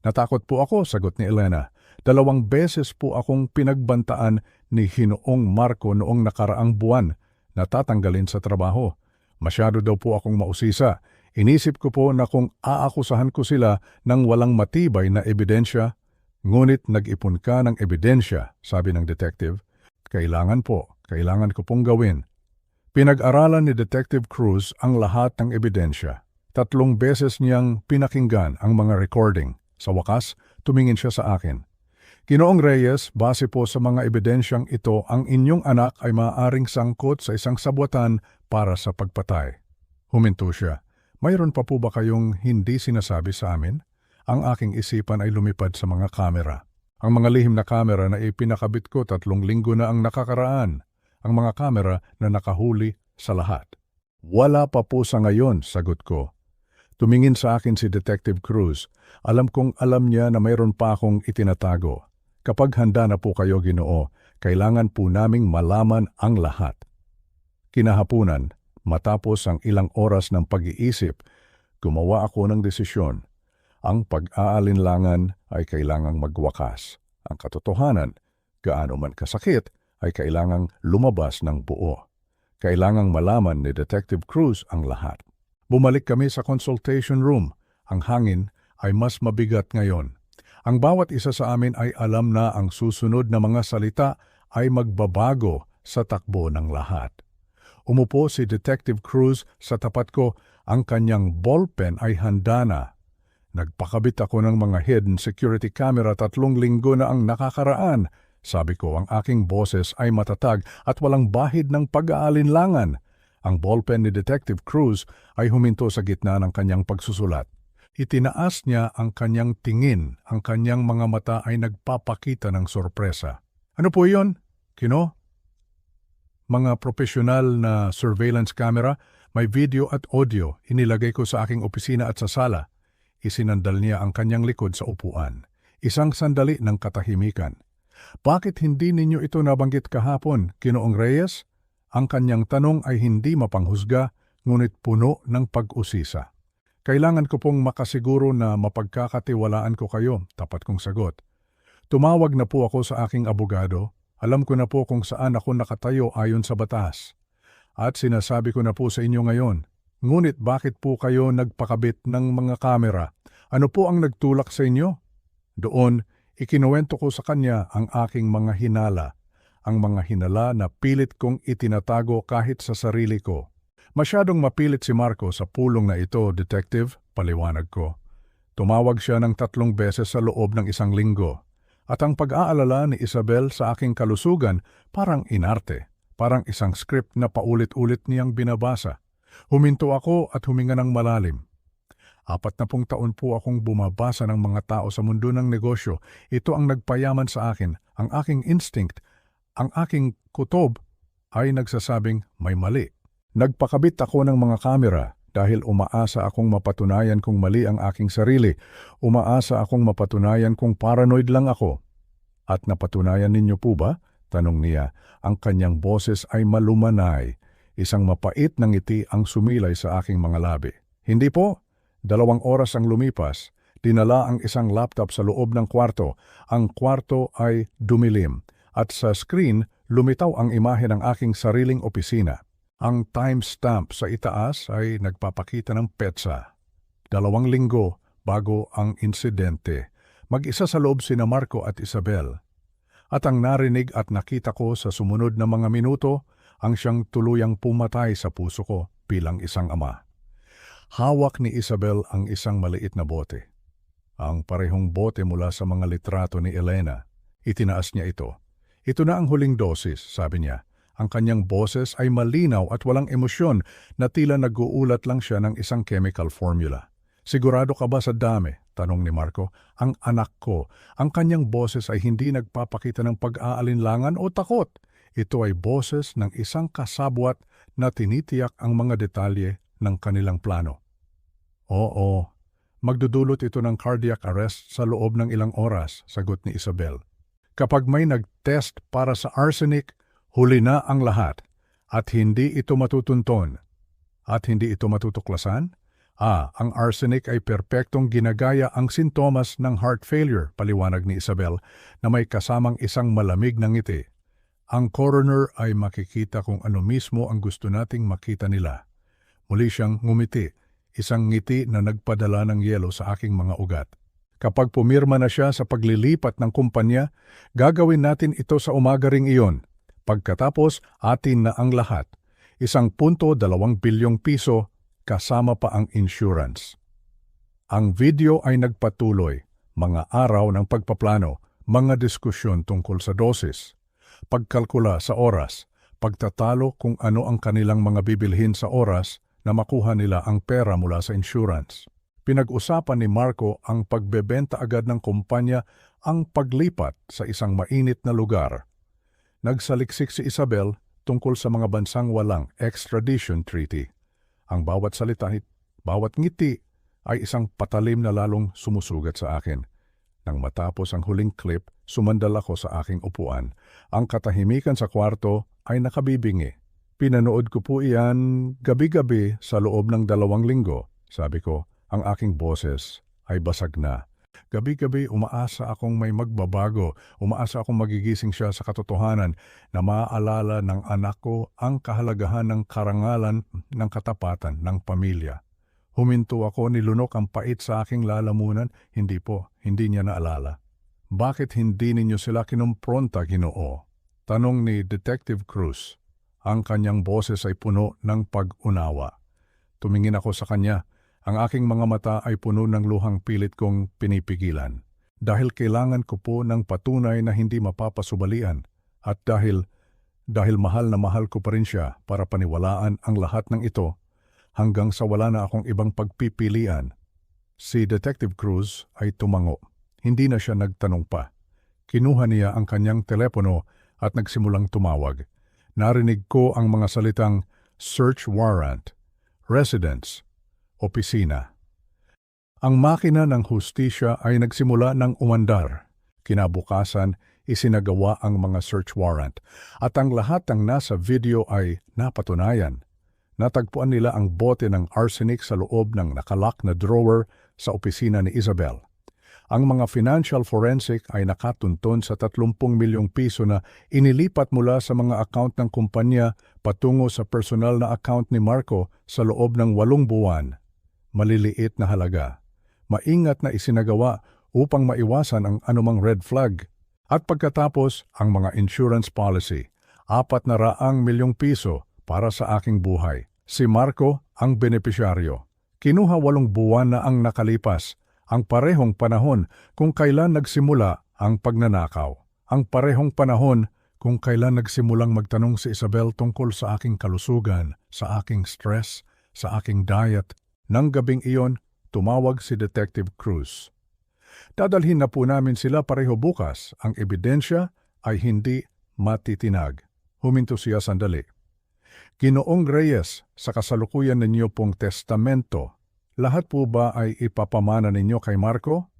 Natakot po ako, sagot ni Elena. 2 beses po akong pinagbantaan ni Ginoong Marco noong nakaraang buwan na tatanggalin sa trabaho. Masyado daw po akong mausisa. Inisip ko po na kung aakusahan ko sila ng walang matibay na ebidensya, ngunit nag-ipon ka ng ebidensya, sabi ng detective. Kailangan ko pong gawin. Pinag-aralan ni Detective Cruz ang lahat ng ebidensya. 3 beses niyang pinakinggan ang mga recording. Sa wakas, tumingin siya sa akin. Ginoong Reyes, base po sa mga ebidensyang ito, ang inyong anak ay maaaring sangkot sa isang sabwatan para sa pagpatay. Huminto siya. Mayroon pa po ba kayong hindi sinasabi sa amin? Ang aking isipan ay lumipad sa mga kamera. Ang mga lihim na kamera na ipinakabit ko 3 linggo na ang nakakaraan. Ang mga kamera na nakahuli sa lahat. Wala pa po sa ngayon, sagot ko. Tumingin sa akin si Detective Cruz. Alam kong alam niya na mayroon pa akong itinatago. Kapag handa na po kayo, Ginoo, kailangan po naming malaman ang lahat. Kinahapunan, matapos ang ilang oras ng pag-iisip, gumawa ako ng desisyon. Ang pag-aalinlangan ay kailangang magwakas. Ang katotohanan, gaano man kasakit, ay kailangang lumabas ng buo. Kailangang malaman ni Detective Cruz ang lahat. Bumalik kami sa consultation room. Ang hangin ay mas mabigat ngayon. Ang bawat isa sa amin ay alam na ang susunod na mga salita ay magbabago sa takbo ng lahat. Umupo si Detective Cruz sa tapat ko, ang kanyang ballpen ay handa na. Nagpakabit ako ng mga hidden security camera 3 linggo na ang nakakaraan. Sabi ko, ang aking boses ay matatag at walang bahid ng pag-aalinlangan. Ang ballpen ni Detective Cruz ay huminto sa gitna ng kanyang pagsusulat. Itinaas niya ang kanyang tingin, ang kanyang mga mata ay nagpapakita ng sorpresa. Ano po iyon, Kino? Mga profesional na surveillance camera, may video at audio, inilagay ko sa aking opisina at sa sala. Isinandal niya ang kanyang likod sa upuan. Isang sandali ng katahimikan. Bakit hindi ninyo ito nabanggit kahapon, Ginoong Reyes? Ang kanyang tanong ay hindi mapanghusga, ngunit puno ng pag-usisa. Kailangan ko pong makasiguro na mapagkakatiwalaan ko kayo, tapat kong sagot. Tumawag na po ako sa aking abogado. Alam ko na po kung saan ako nakatayo ayon sa batas. At sinasabi ko na po sa inyo ngayon. Ngunit bakit po kayo nagpakabit ng mga kamera? Ano po ang nagtulak sa inyo? Doon, ikinuwento ko sa kanya ang aking mga hinala. Ang mga hinala na pilit kong itinatago kahit sa sarili ko. Masyadong mapilit si Marco sa pulong na ito, Detective, paliwanag ko. Tumawag siya ng 3 beses sa loob ng 1 linggo. At ang pag-aalala ni Isabel sa aking kalusugan parang inarte, parang isang script na paulit-ulit niyang binabasa. Huminto ako at huminga ng malalim. 40 taon po akong bumabasa ng mga tao sa mundo ng negosyo. Ito ang nagpayaman sa akin. Ang aking instinct, ang aking kutob ay nagsasabing may mali. Nagpakabit ako ng mga kamera dahil umaasa akong mapatunayan kung mali ang aking sarili. Umaasa akong mapatunayan kung paranoid lang ako. At napatunayan ninyo po ba? Tanong niya. Ang kanyang boses ay malumanay. Isang mapait na ngiti ang sumilay sa aking mga labi. Hindi po. 2 oras ang lumipas. Dinala ang isang laptop sa loob ng kwarto. Ang kwarto ay dumilim. At sa screen, lumitaw ang imahe ng aking sariling opisina. Ang timestamp sa itaas ay nagpapakita ng petsa. 2 linggo bago ang insidente. Mag-isa sa loob sina Marco at Isabel. At ang narinig at nakita ko sa sumunod na mga minuto, ang siyang tuluyang pumatay sa puso ko bilang isang ama. Hawak ni Isabel ang isang maliit na bote. Ang parehong bote mula sa mga litrato ni Elena. Itinaas niya ito. Ito na ang huling dosis, sabi niya. Ang kanyang boses ay malinaw at walang emosyon na tila nag-uulat lang siya ng isang chemical formula. Sigurado ka ba sa dami? Tanong ni Marco. Ang anak ko. Ang kanyang boses ay hindi nagpapakita ng pag-aalinlangan o takot. Ito ay boses ng isang kasabwat na tinitiyak ang mga detalye ng kanilang plano. Oo, magdudulot ito ng cardiac arrest sa loob ng ilang oras, sagot ni Isabel. Kapag may nag-test para sa arsenic, huli na ang lahat at hindi ito matutunton at hindi ito matutuklasan. Ang arsenic ay perpektong ginagaya ang sintomas ng heart failure, paliwanag ni Isabel, na may kasamang isang malamig na ngiti. Ang coroner ay makikita kung ano mismo ang gusto nating makita nila. Muli siyang ngumiti. isang ngiti na nagpadala ng yelo sa aking mga ugat. Kapag pumirma na siya sa paglilipat ng kumpanya, gagawin natin ito sa umaga ring iyon. Pagkatapos, atin na ang lahat. 1.2 bilyong piso kasama pa ang insurance. Ang video ay nagpatuloy, mga araw ng pagpaplano, mga diskusyon tungkol sa dosis, pagkalkula sa oras, pagtatalo kung ano ang kanilang mga bibilhin sa oras na makuha nila ang pera mula sa insurance. Pinag-usapan ni Marco ang pagbebenta agad ng kumpanya, ang paglipat sa isang mainit na lugar. Nagsaliksik si Isabel tungkol sa mga bansang walang extradition treaty. Ang bawat salita, bawat ngiti ay isang patalim na lalong sumusugat sa akin. Nang matapos ang huling clip, sumandal ako sa aking upuan. Ang katahimikan sa kwarto ay nakabibingi. Pinanood ko po iyan gabi-gabi sa loob ng 2 linggo. Sabi ko, ang aking boses ay basag na. Gabi-gabi umaasa akong may magbabago, umaasa akong magigising siya sa katotohanan na maaalala ng anak ko ang kahalagahan ng karangalan, ng katapatan, ng pamilya. Huminto ako, nilunok ang pait sa aking lalamunan. Hindi po, hindi niya naalala. Bakit hindi ninyo sila kinumpronta, Ginoo? Tanong ni Detective Cruz. Ang kanyang boses ay puno ng pag-unawa. Tumingin ako sa kanya. Ang aking mga mata ay puno ng luhang pilit kong pinipigilan. Dahil kailangan ko po ng patunay na hindi mapapasubalian. At dahil mahal na mahal ko pa rin siya para paniwalaan ang lahat ng ito, hanggang sa wala na akong ibang pagpipilian. Si Detective Cruz ay tumango. Hindi na siya nagtanong pa. Kinuha niya ang kanyang telepono at nagsimulang tumawag. Narinig ko ang mga salitang search warrant, residence, opisina. Ang makina ng hustisya ay nagsimula ng umandar. Kinabukasan, isinagawa ang mga search warrant at ang lahat ng nasa video ay napatunayan. Natagpuan nila ang bote ng arsenic sa loob ng nakalock na drawer sa opisina ni Isabel. Ang mga financial forensic ay nakatunton sa 30 milyong piso na inilipat mula sa mga account ng kumpanya patungo sa personal na account ni Marco sa loob ng 8 buwan. Maliliit na halaga. Maingat na isinagawa upang maiwasan ang anumang red flag. At pagkatapos, ang mga insurance policy, 400 milyong piso para sa aking buhay. Si Marco ang benepisyaryo. Kinuha 8 buwan na ang nakalipas, ang parehong panahon kung kailan nagsimula ang pagnanakaw. Ang parehong panahon kung kailan nagsimulang magtanong si Isabel tungkol sa aking kalusugan, sa aking stress, sa aking diet. Nang gabing iyon, tumawag si Detective Cruz. Dadalhin na po namin sila pareho bukas. Ang ebidensya ay hindi matitinag. Huminto siya sandali. Ginoong Reyes, sa kasalukuyan ninyo pong testamento, lahat po ba ay ipapamana ninyo kay Marco?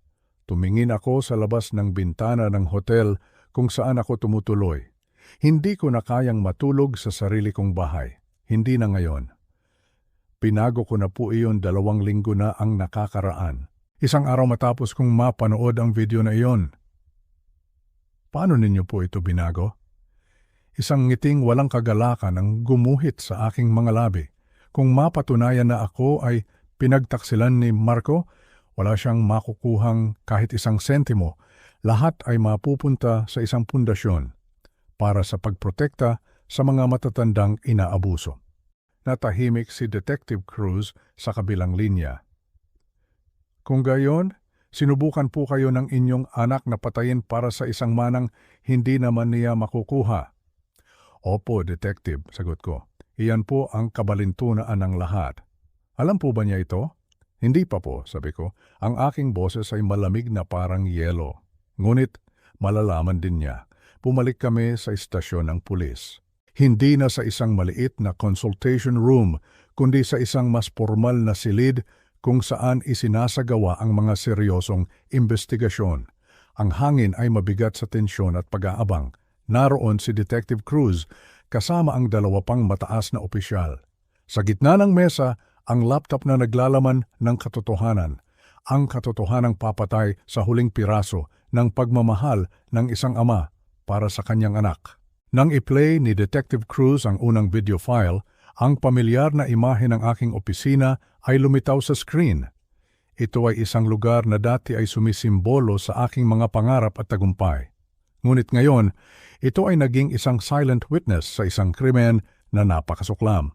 Tumingin ako sa labas ng bintana ng hotel kung saan ako tumutuloy. Hindi ko na kayang matulog sa sarili kong bahay. Hindi na ngayon. Pinago ko na po iyon 2 linggo na ang nakakaraan. Isang araw matapos kong mapanood ang video na iyon. Paano ninyo po ito binago? Isang ngiting walang kagalakan ang gumuhit sa aking mga labi. Kung mapatunayan na ako ay pinagtaksilan ni Marco, wala siyang makukuhang kahit 1 sentimo. Lahat ay mapupunta sa isang pundasyon para sa pagprotekta sa mga matatandang inaabuso. Natahimik si Detective Cruz sa kabilang linya. Kung gayon, sinubukan po kayo ng inyong anak na patayin para sa isang manang hindi naman niya makukuha. Opo, Detective, sagot ko. Iyan po ang kabalintunaan ng lahat. Alam po ba niya ito? Hindi pa po, sabi ko. Ang aking boses ay malamig na parang yelo. Ngunit malalaman din niya. Pumalik kami sa istasyon ng pulis. Hindi na sa isang maliit na consultation room, kundi sa isang mas formal na silid kung saan isinasagawa ang mga seryosong investigasyon. Ang hangin ay mabigat sa tensyon at pag-aabang. Naroon si Detective Cruz kasama ang 2 pang mataas na opisyal. Sa gitna ng mesa, ang laptop na naglalaman ng katotohanan. Ang katotohanang papatay sa huling piraso ng pagmamahal ng isang ama para sa kanyang anak. Nang i-play ni Detective Cruz ang unang video file, Ang pamilyar na imahe ng aking opisina ay lumitaw sa screen. Ito ay isang lugar na dati ay sumisimbolo sa aking mga pangarap at tagumpay. Ngunit ngayon, ito ay naging isang silent witness sa isang krimen na napakasuklam.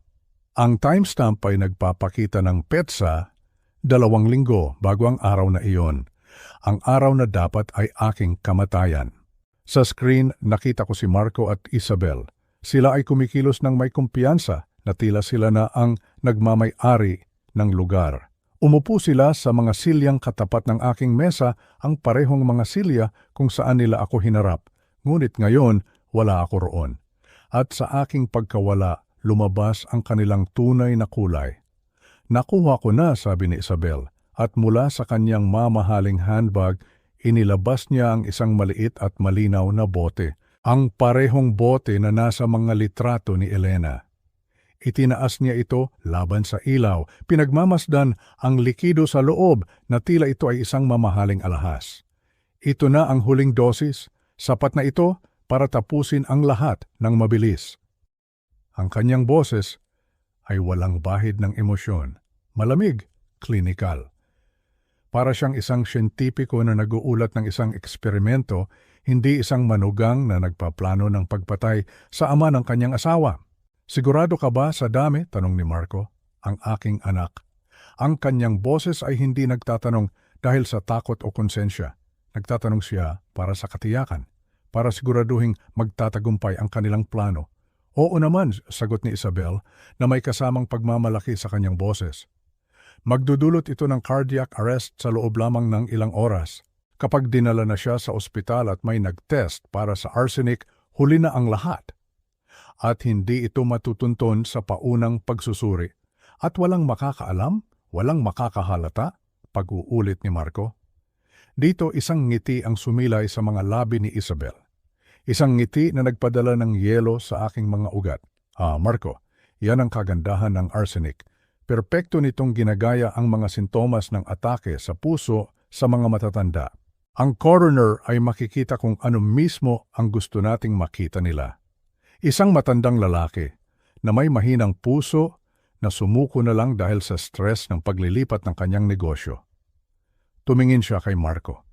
Ang timestamp ay nagpapakita ng petsa 2 linggo bago ang araw na iyon. Ang araw na dapat ay aking kamatayan. Sa screen, nakita ko si Marco at Isabel. Sila ay kumikilos ng may kumpiyansa na tila sila na ang nagmamay-ari ng lugar. Umupo sila sa mga silyang katapat ng aking mesa, ang parehong mga silya kung saan nila ako hinarap. Ngunit ngayon, wala ako roon. At sa aking pagkawala, lumabas ang kanilang tunay na kulay. Nakuha ko na, sabi ni Isabel, at mula sa kanyang mamahaling handbag, inilabas niya ang isang maliit at malinaw na bote. Ang parehong bote na nasa mga litrato ni Elena. Itinaas niya ito laban sa ilaw, pinagmamasdan ang likido sa loob na tila ito ay isang mamahaling alahas. Ito na ang huling dosis, sapat na ito para tapusin ang lahat ng mabilis. Ang kanyang boses ay walang bahid ng emosyon, malamig, klinikal. Para siyang isang siyentipiko na nag-uulat ng isang eksperimento, hindi isang manugang na nagpaplano ng pagpatay sa ama ng kanyang asawa. Sigurado ka ba sa dami? Tanong ni Marco, ang aking anak. Ang kanyang boses ay hindi nagtatanong dahil sa takot o konsensya. Nagtatanong siya para sa katiyakan, para siguraduhing magtatagumpay ang kanilang plano. Oo naman, sagot ni Isabel na may kasamang pagmamalaki sa kanyang boses. Magdudulot ito ng cardiac arrest sa loob lamang ng ilang oras. Kapag dinala na siya sa ospital at may nag-test para sa arsenic, huli na ang lahat. At hindi ito matutunton sa paunang pagsusuri. At walang makakaalam, walang makakahalata, pag-uulit ni Marco. Dito isang ngiti ang sumilay sa mga labi ni Isabel. Isang ngiti na nagpadala ng yelo sa aking mga ugat. Marco, yan ang kagandahan ng arsenic. Perpekto nitong ginagaya ang mga sintomas ng atake sa puso sa mga matatanda. Ang coroner ay makikita kung ano mismo ang gusto nating makita nila. Isang matandang lalaki na may mahinang puso na sumuko na lang dahil sa stress ng paglilipat ng kanyang negosyo. Tumingin siya kay Marco.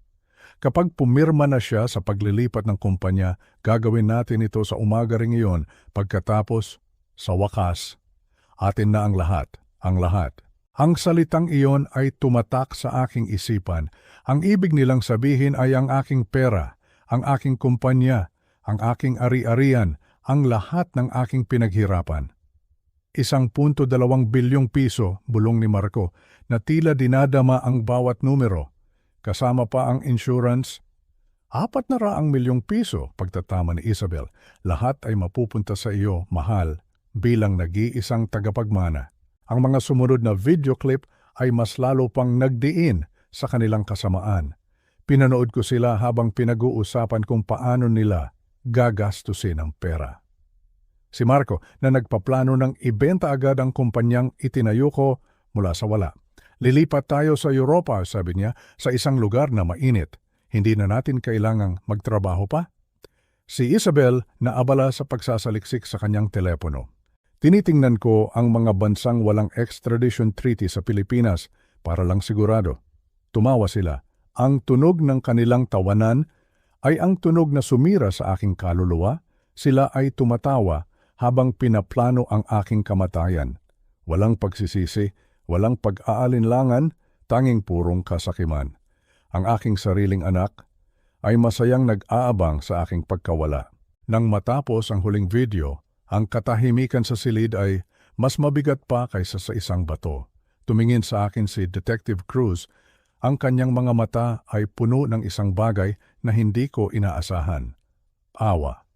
Kapag pumirma na siya sa paglilipat ng kumpanya, gagawin natin ito sa umaga ring iyon pagkatapos, sa wakas, atin na ang lahat, ang lahat. Ang salitang iyon ay tumatak sa aking isipan. Ang ibig nilang sabihin ay ang aking pera, ang aking kumpanya, ang aking ari-arian, ang lahat ng aking pinaghirapan. 1.2 bilyong piso, bulong ni Marco, na tila dinadama ang bawat numero. Kasama pa ang insurance, 400 milyong piso, pagtatama ni Isabel. Lahat ay mapupunta sa iyo, mahal, bilang nag-iisang tagapagmana. Ang mga sumunod na video clip ay mas lalo pang nagdiin sa kanilang kasamaan. Pinanood ko sila habang pinag-uusapan kung paano nila gagastusin ang pera. Si Marco na nagpaplano ng ibenta agad ang kumpanyang itinayo ko mula sa wala. Lilipat tayo sa Europa, sabi niya, sa isang lugar na mainit. Hindi na natin kailangang magtrabaho pa. Si Isabel na abala sa pagsasaliksik sa kanyang telepono. Tinitingnan ko ang mga bansang walang extradition treaty sa Pilipinas para lang sigurado. Tumawa sila. Ang tunog ng kanilang tawanan ay ang tunog na sumira sa aking kaluluwa. Sila ay tumatawa habang pinaplano ang aking kamatayan. Walang pagsisisi, walang pag-aalinlangan, tanging purong kasakiman. Ang aking sariling anak ay masayang nag-aabang sa aking pagkawala. Nang matapos ang huling video, ang katahimikan sa silid ay mas mabigat pa kaysa sa isang bato. Tumingin sa akin si Detective Cruz. Ang kanyang mga mata ay puno ng isang bagay na hindi ko inaasahan. Awa.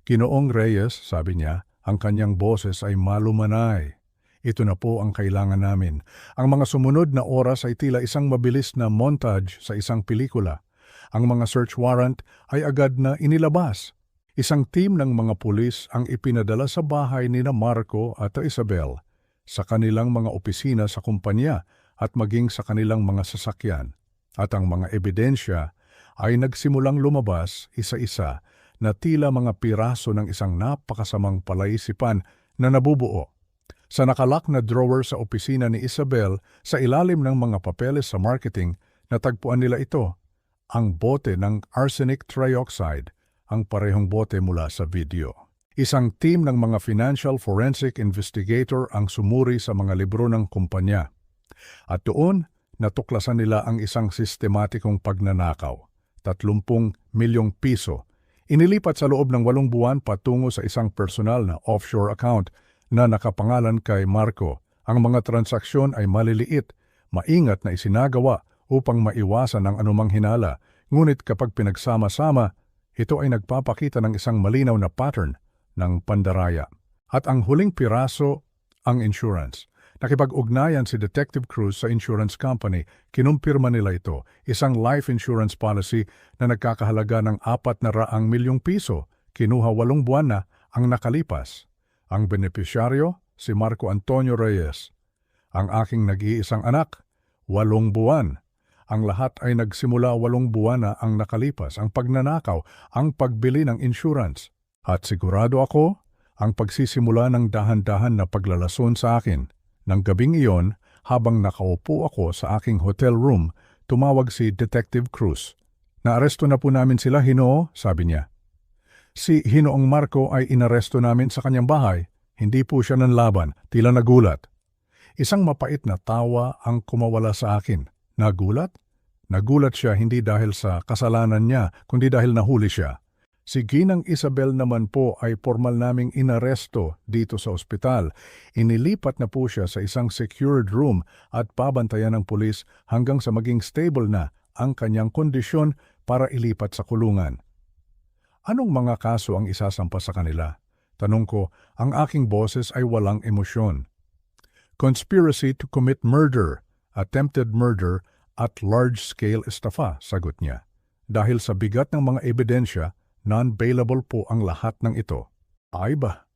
Ginoong Reyes, sabi niya, ang kanyang boses ay malumanay. Ito na po ang kailangan namin. Ang mga sumunod na oras ay tila isang mabilis na montage sa isang pelikula. Ang mga search warrant ay agad na inilabas. Isang team ng mga pulis ang ipinadala sa bahay ni Marco at Isabel, sa kanilang mga opisina sa kumpanya at maging sa kanilang mga sasakyan. At ang mga ebidensya ay nagsimulang lumabas isa-isa na tila mga piraso ng isang napakasamang palaisipan na nabubuo. Sa nakalak na drawer sa opisina ni Isabel, sa ilalim ng mga papeles sa marketing, natagpuan nila ito, ang bote ng arsenic trioxide, ang parehong bote mula sa video. Isang team ng mga financial forensic investigator ang sumuri sa mga libro ng kumpanya. At doon, natuklasan nila ang isang sistematikong pagnanakaw, 30 milyong piso. Inilipat sa loob ng 8 buwan patungo sa isang personal na offshore account na nakapangalan kay Marco. Ang mga transaksyon ay maliliit, maingat na isinagawa upang maiwasan ang anumang hinala. Ngunit kapag pinagsama-sama, ito ay nagpapakita ng isang malinaw na pattern ng pandaraya. At ang huling piraso, ang insurance. Nakipag-ugnayan si Detective Cruz sa insurance company, kinumpirma nila ito, isang life insurance policy na nagkakahalaga ng 400 milyong piso, kinuha 8 buwan na ang nakalipas. Ang benepisyaryo, si Marco Antonio Reyes. Ang aking nag-iisang anak, 8 buwan. Ang lahat ay nagsimula 8 buwan na ang nakalipas, ang pagnanakaw, ang pagbili ng insurance. At sigurado ako, ang pagsisimula ng dahan-dahan na paglalason sa akin. Nang gabing iyon, habang nakaupo ako sa aking hotel room, tumawag si Detective Cruz. Naaresto na po namin sila, Hinoo, sabi niya. Si Hinoong Marco ay inaresto namin sa kanyang bahay. Hindi po siya nanlaban, tila nagulat. Isang mapait na tawa ang kumawala sa akin. Nagulat? Nagulat siya hindi dahil sa kasalanan niya, kundi dahil nahuli siya. Si Ginang Isabel naman po ay formal naming inaresto dito sa ospital. Inilipat na po siya sa isang secured room at pabantayan ng pulis hanggang sa maging stable na ang kanyang kondisyon para ilipat sa kulungan. Anong mga kaso ang isasampa sa kanila? Tanong ko, ang aking boses ay walang emosyon. Conspiracy to commit murder, attempted murder at large-scale estafa, sagot niya. Dahil sa bigat ng mga ebidensya, non-bailable po ang lahat ng ito. Ay ba?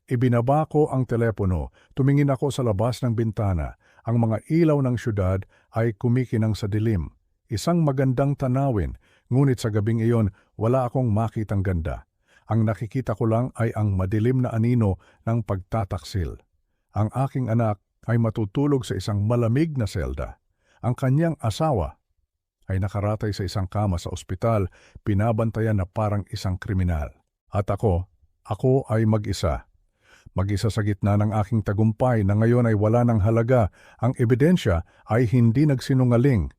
Ibinaba ko ang telepono, tumingin ako sa labas ng bintana. Ang mga ilaw ng syudad ay kumikinang sa dilim. Isang magandang tanawin, ngunit sa gabing iyon wala akong makitang ganda. Ang nakikita ko lang ay ang madilim na anino ng pagtataksil. Ang aking anak ay matutulog sa isang malamig na selda. Ang kanyang asawa ay nakaratay sa isang kama sa ospital, pinabantayan na parang isang kriminal. At ako ay mag-isa. Mag-isa sa gitna ng aking tagumpay na ngayon ay wala ng halaga. Ang ebidensya ay hindi nagsinungaling.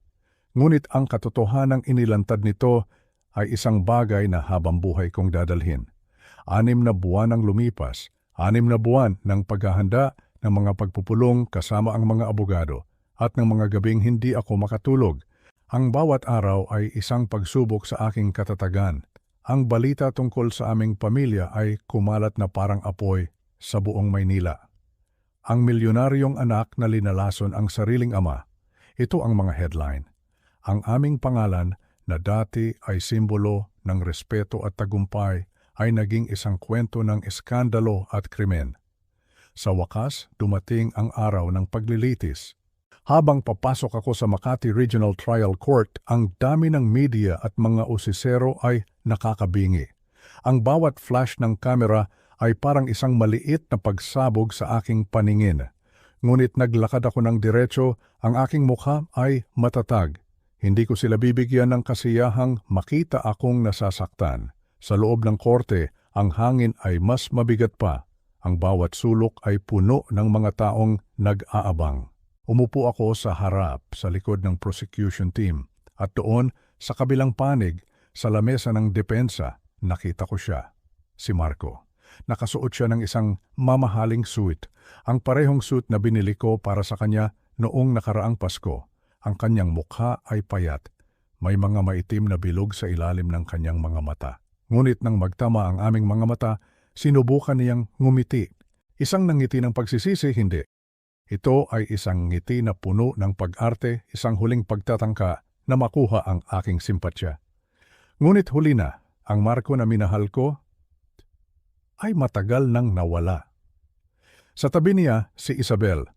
Ngunit ang katotohanang inilantad nito ay isang bagay na habang buhay kong dadalhin. 6 na buwan ang lumipas, 6 na buwan ng paghahanda ng mga pagpupulong kasama ang mga abogado, at ng mga gabing hindi ako makatulog. Ang bawat araw ay isang pagsubok sa aking katatagan. Ang balita tungkol sa aming pamilya ay kumalat na parang apoy sa buong Maynila. Ang milyonaryong anak na linalason ang sariling ama. Ito ang mga headline. Ang aming pangalan na dati ay simbolo ng respeto at tagumpay ay naging isang kwento ng eskandalo at krimen. Sa wakas, dumating ang araw ng paglilitis. Habang papasok ako sa Makati Regional Trial Court, ang dami ng media at mga usisero ay nakakabingi. Ang bawat flash ng kamera ay parang isang maliit na pagsabog sa aking paningin. Ngunit naglakad ako ng diretso, ang aking mukha ay matatag. Hindi ko sila bibigyan ng kasiyahang makita akong nasasaktan. Sa loob ng korte, ang hangin ay mas mabigat pa. Ang bawat sulok ay puno ng mga taong nag-aabang. Umupo ako sa harap, sa likod ng prosecution team. At doon, sa kabilang panig, sa lamesa ng depensa, nakita ko siya, si Marco. Nakasuot siya ng isang mamahaling suit, ang parehong suit na binili ko para sa kanya noong nakaraang Pasko. Ang kanyang mukha ay payat. May mga maitim na bilog sa ilalim ng kanyang mga mata. Ngunit nang magtama ang aming mga mata, sinubukan niyang ngumiti. Isang nangiti ng pagsisisi, hindi. Ito ay isang ngiti na puno ng pag-arte, isang huling pagtatangka na makuha ang aking simpatya. Ngunit huli na, ang Marco na minahal ko ay matagal nang nawala. Sa tabi niya, si Isabel.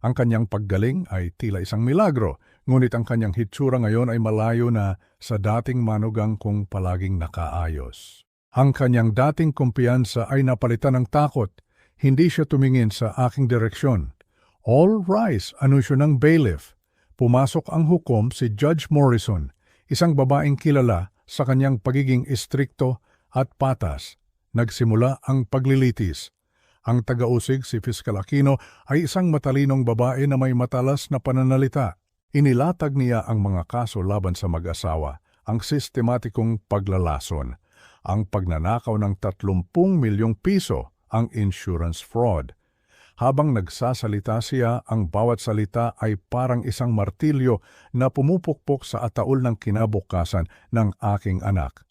Ang kanyang paggaling ay tila isang milagro, ngunit ang kanyang hitsura ngayon ay malayo na sa dating manugang kong palaging nakaayos. Ang kanyang dating kumpiyansa ay napalitan ng takot. Hindi siya tumingin sa aking direksyon. All rise, anunsyo ng bailiff. Pumasok ang hukom si Judge Morrison, isang babaeng kilala sa kanyang pagiging istrikto at patas. Nagsimula ang paglilitis. Ang tagausig si Fiscal Aquino ay isang matalinong babae na may matalas na pananalita. Inilatag niya ang mga kaso laban sa mag-asawa, ang sistematikong paglalason, ang pagnanakaw ng 30 milyong piso, ang insurance fraud. Habang nagsasalita siya, ang bawat salita ay parang isang martilyo na pumupukpok sa ataol ng kinabukasan ng aking anak.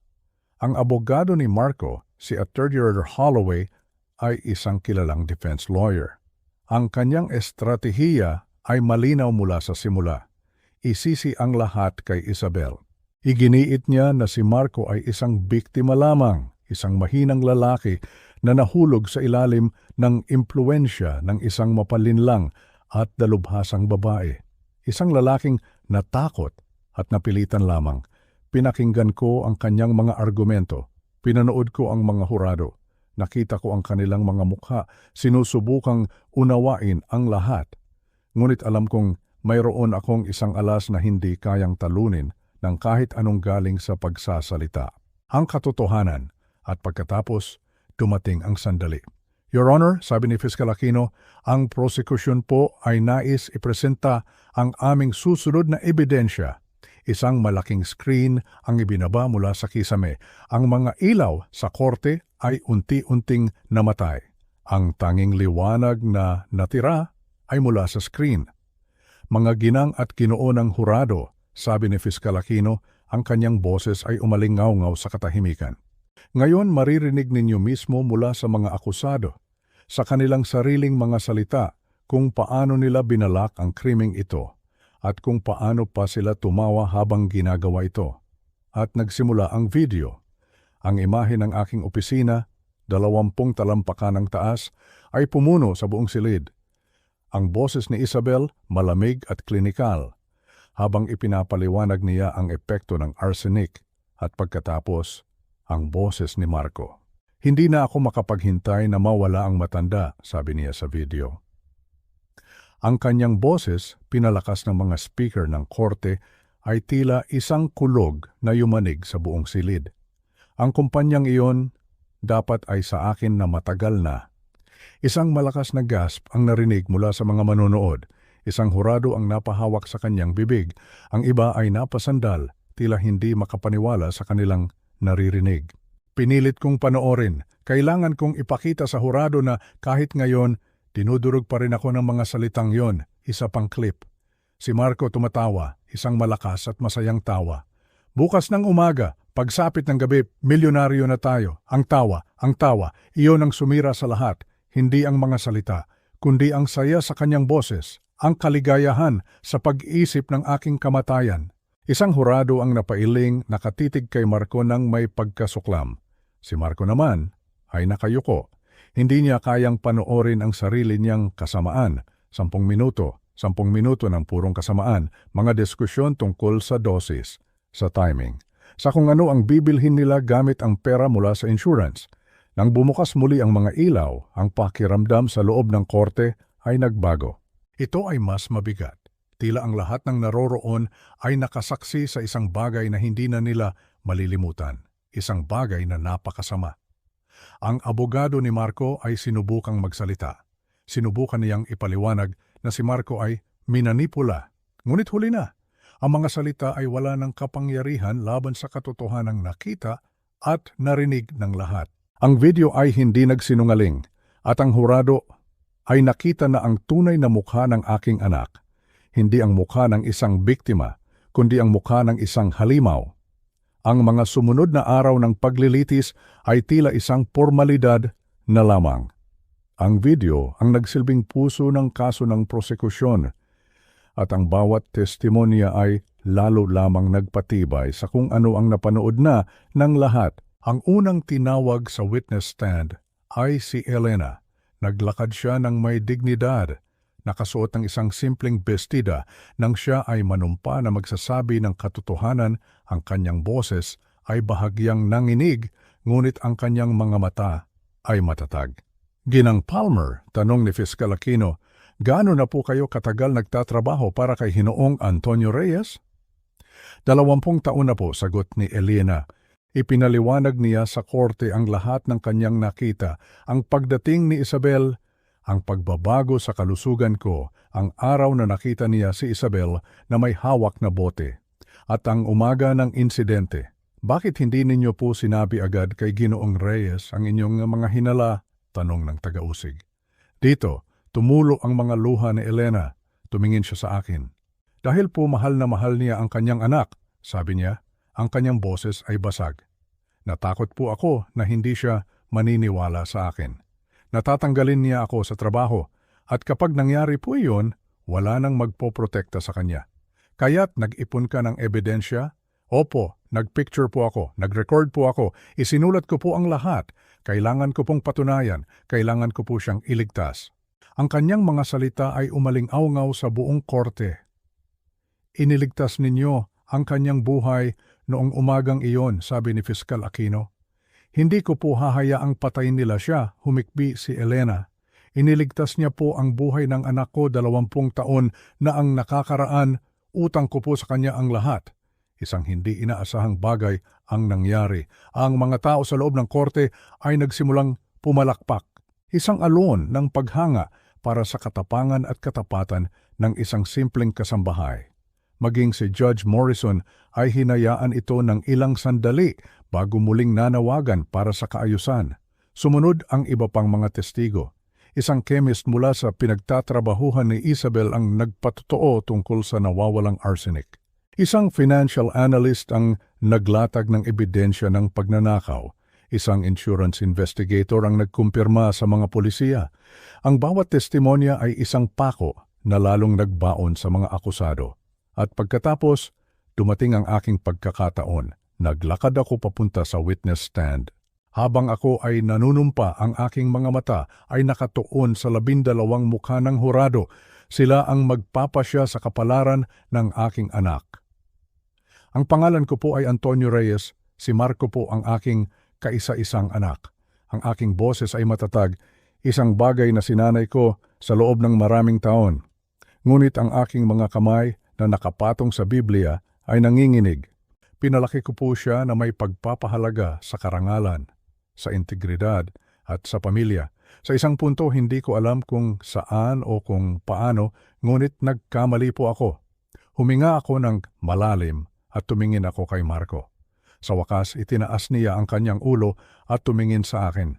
Ang abogado ni Marco, si Attorney Holloway, ay isang kilalang defense lawyer. Ang kanyang estratehiya ay malinaw mula sa simula. Isisi ang lahat kay Isabel. Iginiit niya na si Marco ay isang biktima lamang, isang mahinang lalaki na nahulog sa ilalim ng impluensya ng isang mapalinlang at dalubhasang babae. Isang lalaking natakot at napilitan lamang. Pinakinggan ko ang kanyang mga argumento. Pinanood ko ang mga hurado. Nakita ko ang kanilang mga mukha. Sinusubukang unawain ang lahat. Ngunit alam kong mayroon akong isang alas na hindi kayang talunin ng kahit anong galing sa pagsasalita. Ang katotohanan. At pagkatapos, dumating ang sandali. Your Honor, sabi ni Fiscal Aquino, ang prosecution po ay nais ipresenta ang aming susunod na ebidensya. Isang malaking screen ang ibinaba mula sa kisame. Ang mga ilaw sa korte ay unti-unting namatay. Ang tanging liwanag na natira ay mula sa screen. Mga ginang at ginoo ng hurado, sabi ni Fiscal Aquino, ang kanyang boses ay umalingaw-ngaw sa katahimikan. Ngayon maririnig ninyo mismo mula sa mga akusado, sa kanilang sariling mga salita, kung paano nila binalak ang krimeng ito at kung paano pa sila tumawa habang ginagawa ito. At nagsimula ang video. Ang imahe ng aking opisina, 20 talampakan ng taas, ay pumuno sa buong silid. Ang boses ni Isabel malamig at klinikal, habang ipinapaliwanag niya ang epekto ng arsenic at pagkatapos, ang boses ni Marco. Hindi na ako makapaghintay na mawala ang matanda, sabi niya sa video. Ang kanyang boses, pinalakas ng mga speaker ng korte, ay tila isang kulog na yumanig sa buong silid. Ang kumpanyang iyon dapat ay sa akin na matagal na. Isang malakas na gasp ang narinig mula sa mga manonood. Isang hurado ang napahawak sa kanyang bibig. Ang iba ay napasandal, tila hindi makapaniwala sa kanilang naririnig. Pinilit kong panoorin. Kailangan kong ipakita sa hurado na kahit ngayon, dinudurog pa rin ako ng mga salitang yon. Isa pang clip. Si Marco tumatawa, isang malakas at masayang tawa. Bukas ng umaga, pagsapit ng gabi, milyonaryo na tayo. Ang tawa, iyon ang sumira sa lahat. Hindi ang mga salita, kundi ang saya sa kanyang boses, ang kaligayahan sa pag-isip ng aking kamatayan. Isang hurado ang napailing, nakatitig kay Marco nang may pagkasuklam. Si Marco naman ay nakayuko. Hindi niya kayang panoorin ang sarili niyang kasamaan. 10 minuto ng purong kasamaan, mga diskusyon tungkol sa dosis, sa timing, sa kung ano ang bibilhin nila gamit ang pera mula sa insurance. Nang bumukas muli ang mga ilaw, ang pakiramdam sa loob ng korte ay nagbago. Ito ay mas mabigat. Tila ang lahat ng naroroon ay nakasaksi sa isang bagay na hindi na nila malilimutan. Isang bagay na napakasama. Ang abogado ni Marco ay sinubukang magsalita. Sinubukan niyang ipaliwanag na si Marco ay minanipula. Ngunit huli na. Ang mga salita ay wala ng kapangyarihan laban sa katotohanang nakita at narinig ng lahat. Ang video ay hindi nagsinungaling at ang hurado ay nakita na ang tunay na mukha ng aking anak. Hindi ang mukha ng isang biktima, kundi ang mukha ng isang halimaw. Ang mga sumunod na araw ng paglilitis ay tila isang formalidad na lamang. Ang video ang nagsilbing puso ng kaso ng prosekusyon at ang bawat testimonya ay lalo lamang nagpatibay sa kung ano ang napanood na ng lahat. Ang unang tinawag sa witness stand ay si Elena. Naglakad siya ng may dignidad, nakasuot ng isang simpleng bestida. Nang siya ay manumpa na magsasabi ng katotohanan, ang kanyang boses ay bahagyang nanginig, ngunit ang kanyang mga mata ay matatag. Ginang Palmer, tanong ni Fiscal Aquino, gaano na po kayo katagal nagtatrabaho para kay Hinoong Antonio Reyes? 20 taon na po, sagot ni Elena. Ipinaliwanag niya sa korte ang lahat ng kanyang nakita, ang pagdating ni Isabel, ang pagbabago sa kalusugan ko, ang araw na nakita niya si Isabel na may hawak na bote, at ang umaga ng insidente. Bakit hindi ninyo po sinabi agad kay Ginoong Reyes ang inyong mga hinala? Tanong ng taga-usig. Dito, tumulo ang mga luha ni Elena. Tumingin siya sa akin. Dahil po mahal na mahal niya ang kanyang anak, sabi niya, ang kanyang boses ay basag. Natakot po ako na hindi siya maniniwala sa akin. Natatanggalin niya ako sa trabaho at kapag nangyari po iyon, wala nang magpoprotekta sa kanya. Kaya't nag-ipon ka ng ebidensya? Opo, nagpicture po ako, nag-record po ako, isinulat ko po ang lahat. Kailangan ko pong patunayan, kailangan ko po siyang iligtas. Ang kanyang mga salita ay umaling-awngaw sa buong korte. Iniligtas ninyo ang kanyang buhay noong umagang iyon, sabi ni Fiscal Aquino. Hindi ko po hahayaang patayin nila siya, humikbi si Elena. Iniligtas niya po ang buhay ng anak ko 20 taon na ang nakakaraan, utang ko po sa kanya ang lahat. Isang hindi inaasahang bagay ang nangyari. Ang mga tao sa loob ng korte ay nagsimulang pumalakpak. Isang alon ng paghanga para sa katapangan at katapatan ng isang simpleng kasambahay. Maging si Judge Morrison ay hinayaan ito ng ilang sandali bago muling nanawagan para sa kaayusan. Sumunod ang iba pang mga testigo. Isang chemist mula sa pinagtatrabahuhan ni Isabel ang nagpatotoo tungkol sa nawawalang arsenic. Isang financial analyst ang naglatag ng ebidensya ng pagnanakaw. Isang insurance investigator ang nagkumpirma sa mga polisiya. Ang bawat testimonya ay isang pako na lalong nagbaon sa mga akusado. At pagkatapos, dumating ang aking pagkakataon. Naglakad ako papunta sa witness stand. Habang ako ay nanunumpa, ang aking mga mata ay nakatuon sa 12 mukha ng hurado. Sila ang magpapasya sa kapalaran ng aking anak. Ang pangalan ko po ay Antonio Reyes, si Marco po ang aking kaisa-isang anak. Ang aking boses ay matatag, isang bagay na sinanay ko sa loob ng maraming taon. Ngunit ang aking mga kamay na nakapatong sa Biblia ay nanginginig. Pinalaki ko po siya na may pagpapahalaga sa karangalan, sa integridad at sa pamilya. Sa isang punto hindi ko alam kung saan o kung paano, ngunit nagkamali po ako. Huminga ako ng malalim at tumingin ako kay Marco. Sa wakas, itinaas niya ang kanyang ulo at tumingin sa akin.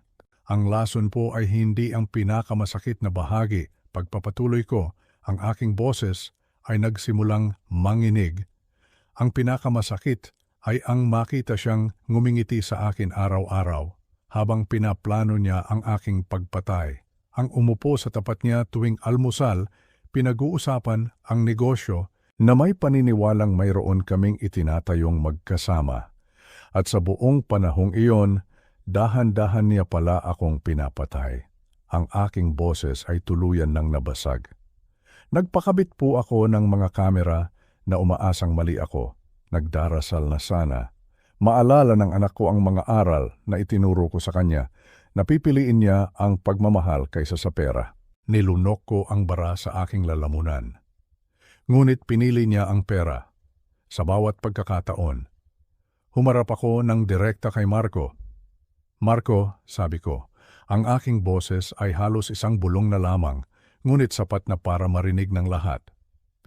Ang lason po ay hindi ang pinakamasakit na bahagi. Pagpapatuloy ko, ang aking boses ay nagsimulang manginig. Ang pinakamasakit ay ang makita siyang ngumingiti sa akin araw-araw habang pinaplano niya ang aking pagpatay. Ang umupo sa tapat niya tuwing almusal, pinag-uusapan ang negosyo na may paniniwalang mayroon kaming itinatayong magkasama. At sa buong panahong iyon, dahan-dahan niya pala akong pinapatay. Ang aking boses ay tuluyan ng nabasag. Nagpakabit po ako ng mga kamera na umaasang mali ako. Nagdarasal na sana. Maalala ng anak ko ang mga aral na itinuro ko sa kanya. Napipiliin niya ang pagmamahal kaysa sa pera. Nilunok ko ang bara sa aking lalamunan. Ngunit pinili niya ang pera. Sa bawat pagkakataon, humarap ako ng direkta kay Marco. Marco, sabi ko, ang aking boses ay halos isang bulong na lamang, ngunit sapat na para marinig ng lahat.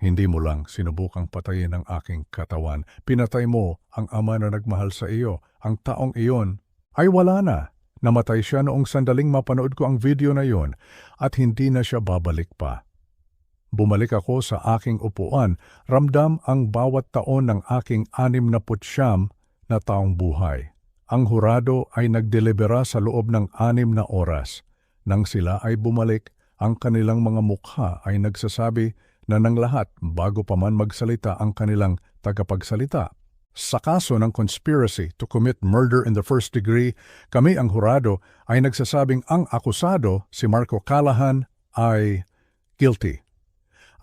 Hindi mo lang sinubukang patayin ang aking katawan. Pinatay mo ang ama na nagmahal sa iyo. Ang taong iyon ay wala na. Namatay siya noong sandaling mapanood ko ang video na iyon at hindi na siya babalik pa. Bumalik ako sa aking upuan, ramdam ang bawat taon ng aking 69 na taong buhay. Ang hurado ay nagdelibera sa loob ng 6 na oras. Nang sila ay bumalik, ang kanilang mga mukha ay nagsasabi na ng lahat bago pa man magsalita ang kanilang tagapagsalita. Sa kaso ng conspiracy to commit murder in the first degree, kami ang hurado ay nagsasabing ang akusado, si Marco Callahan, ay guilty.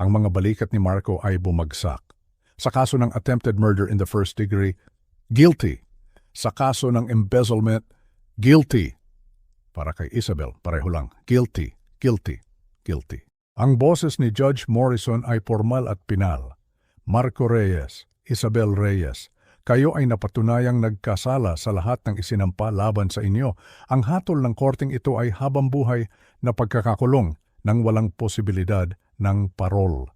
Ang mga balikat ni Marco ay bumagsak. Sa kaso ng attempted murder in the first degree, guilty. Sa kaso ng embezzlement, guilty. Para kay Isabel, pareho lang. Guilty, guilty, guilty. Ang boses ni Judge Morrison ay formal at pinal. Marco Reyes, Isabel Reyes, kayo ay napatunayang nagkasala sa lahat ng isinampa laban sa inyo. Ang hatol ng korteng ito ay habang buhay na pagkakakulong nang walang posibilidad ng parol.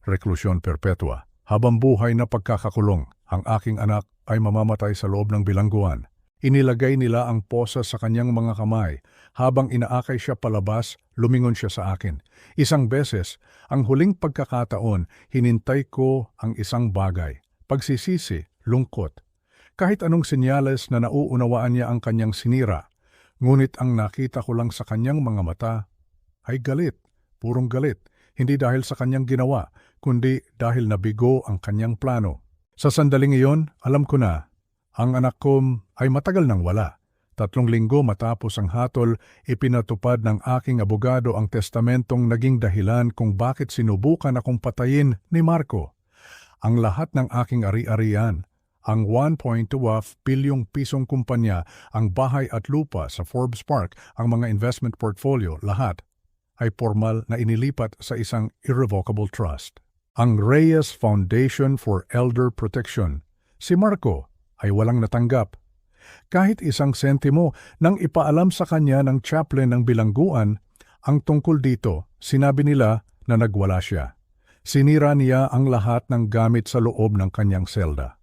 Reklusyon perpetua. Habang buhay na pagkakakulong, ang aking anak ay mamamatay sa loob ng bilangguan. Inilagay nila ang posa sa kanyang mga kamay. Habang inaakay siya palabas, lumingon siya sa akin. Isang beses, ang huling pagkakataon, hinintay ko ang isang bagay. Pagsisisi, lungkot. Kahit anong senyales na nauunawaan niya ang kanyang sinira, ngunit ang nakita ko lang sa kanyang mga mata ay galit, purong galit. Hindi dahil sa kanyang ginawa, kundi dahil nabigo ang kanyang plano. Sa sandaling iyon, alam ko na, ang anak ko ay matagal nang wala. 3 linggo matapos ang hatol, ipinatupad ng aking abogado ang testamentong naging dahilan kung bakit sinubukan akong patayin ni Marco. Ang lahat ng aking ari-arian, ang 1.2 bilyong pisong kumpanya, ang bahay at lupa sa Forbes Park, ang mga investment portfolio, lahat ay formal na inilipat sa isang irrevocable trust. Ang Reyes Foundation for Elder Protection. Si Marco ay walang natanggap. Kahit isang sentimo nang ipaalam sa kanya ng chaplain ng bilangguan ang tungkol dito, sinabi nila na nagwala siya. Sinira niya ang lahat ng gamit sa loob ng kanyang selda.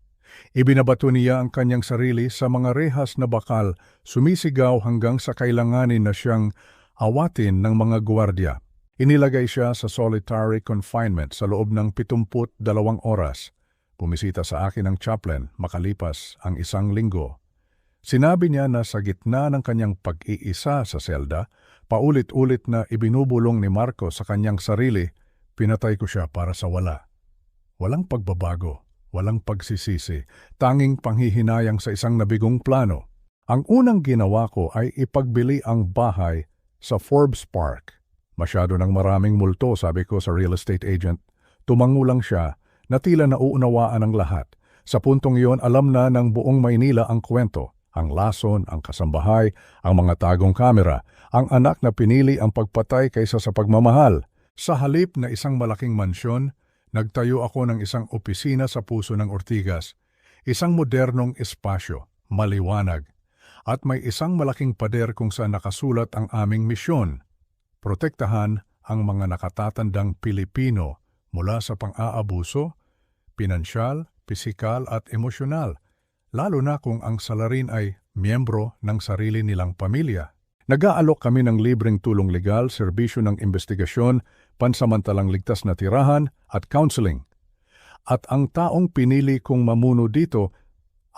Ibinabato niya ang kanyang sarili sa mga rehas na bakal, sumisigaw hanggang sa kailanganin na siyang awatin ng mga gwardiya. Inilagay siya sa solitary confinement sa loob ng 72 oras. Bumisita sa akin ang chaplain makalipas ang 1 linggo. Sinabi niya na sa gitna ng kanyang pag-iisa sa selda, paulit-ulit na ibinubulong ni Marco sa kanyang sarili, pinatay ko siya para sa wala. Walang pagbabago, walang pagsisisi, tanging panghihinayang sa isang nabigong plano. Ang unang ginawa ko ay ipagbili ang bahay sa Forbes Park. Masyado ng maraming multo, sabi ko sa real estate agent. Tumango lang siya na tila nauunawaan ng lahat. Sa puntong iyon, alam na ng buong Maynila ang kwento. Ang lason, ang kasambahay, ang mga tagong kamera, ang anak na pinili ang pagpatay kaysa sa pagmamahal. Sa halip na isang malaking mansyon, nagtayo ako ng isang opisina sa puso ng Ortigas. Isang modernong espasyo, maliwanag. At may isang malaking pader kung saan nakasulat ang aming misyon. Protektahan ang mga nakatatandang Pilipino mula sa pang-aabuso, pinansyal, pisikal at emosyonal, lalo na kung ang salarin ay miyembro ng sarili nilang pamilya. Nag-aalok kami ng libreng tulong legal, serbisyo ng investigasyon, pansamantalang ligtas na tirahan at counseling. At ang taong pinili kong mamuno dito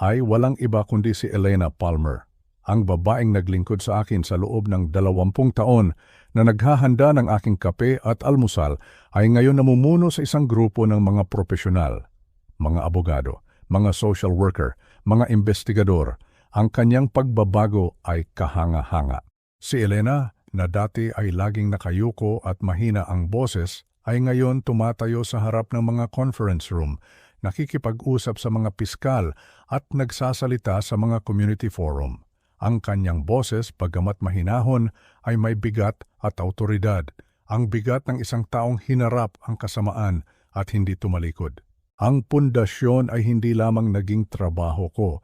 ay walang iba kundi si Elena Palmer, ang babaeng naglingkod sa akin sa loob ng 20 taon na naghahanda ng aking kape at almusal, ay ngayon namumuno sa isang grupo ng mga profesional, mga abogado, mga social worker, mga investigador. Ang kanyang pagbabago ay kahanga-hanga. Si Elena, na dati ay laging nakayuko at mahina ang boses, ay ngayon tumatayo sa harap ng mga conference room, nakikipag-usap sa mga piskal at nagsasalita sa mga community forum. Ang kanyang boses, bagamat mahinahon, ay may bigat at autoridad. Ang bigat ng isang taong hinarap ang kasamaan at hindi tumalikod. Ang pundasyon ay hindi lamang naging trabaho ko.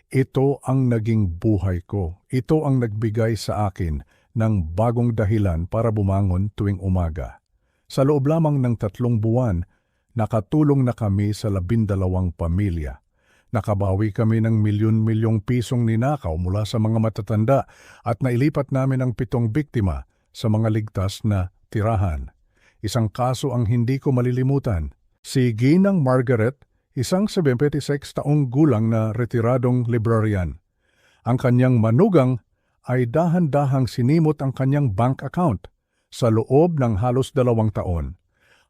Ito ang naging buhay ko. Ito ang nagbigay sa akin ng bagong dahilan para bumangon tuwing umaga. Sa loob lamang ng 3 buwan, nakatulong na kami sa 12 pamilya. Nakabawi kami ng milyon-milyong pisong ninakaw mula sa mga matatanda at nailipat namin ang 7 biktima sa mga ligtas na tirahan. Isang kaso ang hindi ko malilimutan. Si Ginang Margaret, isang 76 taong gulang na retiradong librarian. Ang kanyang manugang ay dahan-dahang sinimot ang kanyang bank account. Sa loob ng halos 2 taon,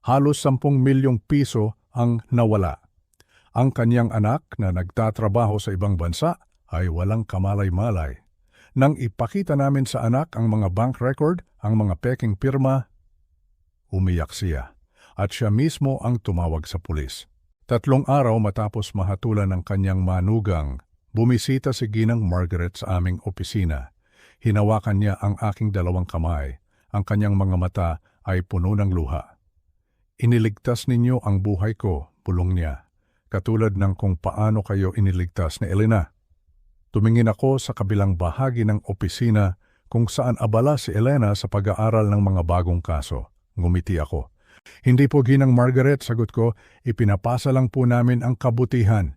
halos 10 milyong piso ang nawala. Ang kanyang anak na nagtatrabaho sa ibang bansa ay walang kamalay-malay. Nang ipakita namin sa anak ang mga bank record, ang mga peking pirma, umiyak siya at siya mismo ang tumawag sa pulis. 3 araw matapos mahatulan ng kanyang manugang, bumisita si Ginang Margaret sa aming opisina. Hinawakan niya ang aking dalawang kamay. Ang kanyang mga mata ay puno ng luha. Iniligtas ninyo ang buhay ko, bulong niya. Katulad ng kung paano kayo iniligtas ni Elena. Tumingin ako sa kabilang bahagi ng opisina kung saan abala si Elena sa pag-aaral ng mga bagong kaso. Ngumiti ako. Hindi po ginang Margaret, sagot ko, ipinapasa lang po namin ang kabutihan.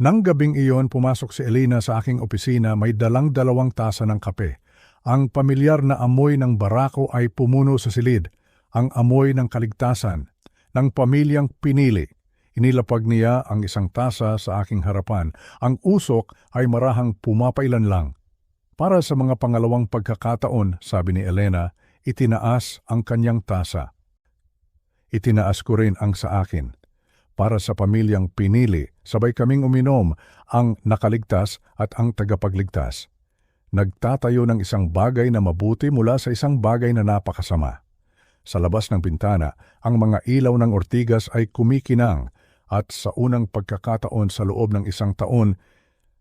Nang gabing iyon, pumasok si Elena sa aking opisina, may dalang 2 tasa ng kape. Ang pamilyar na amoy ng barako ay pumuno sa silid, ang amoy ng kaligtasan, ng pamilyang pinili. Inilapag niya ang 1 tasa sa aking harapan. Ang usok ay marahang pumapailan lang. Para sa mga pangalawang pagkakataon, sabi ni Elena, itinaas ang kanyang tasa. Itinaas ko rin ang sa akin. Para sa pamilyang pinili, sabay kaming uminom, ang nakaligtas at ang tagapagligtas. Nagtatayo ng isang bagay na mabuti mula sa isang bagay na napakasama. Sa labas ng bintana, ang mga ilaw ng Ortigas ay kumikinang at sa unang pagkakataon sa loob ng 1 taon,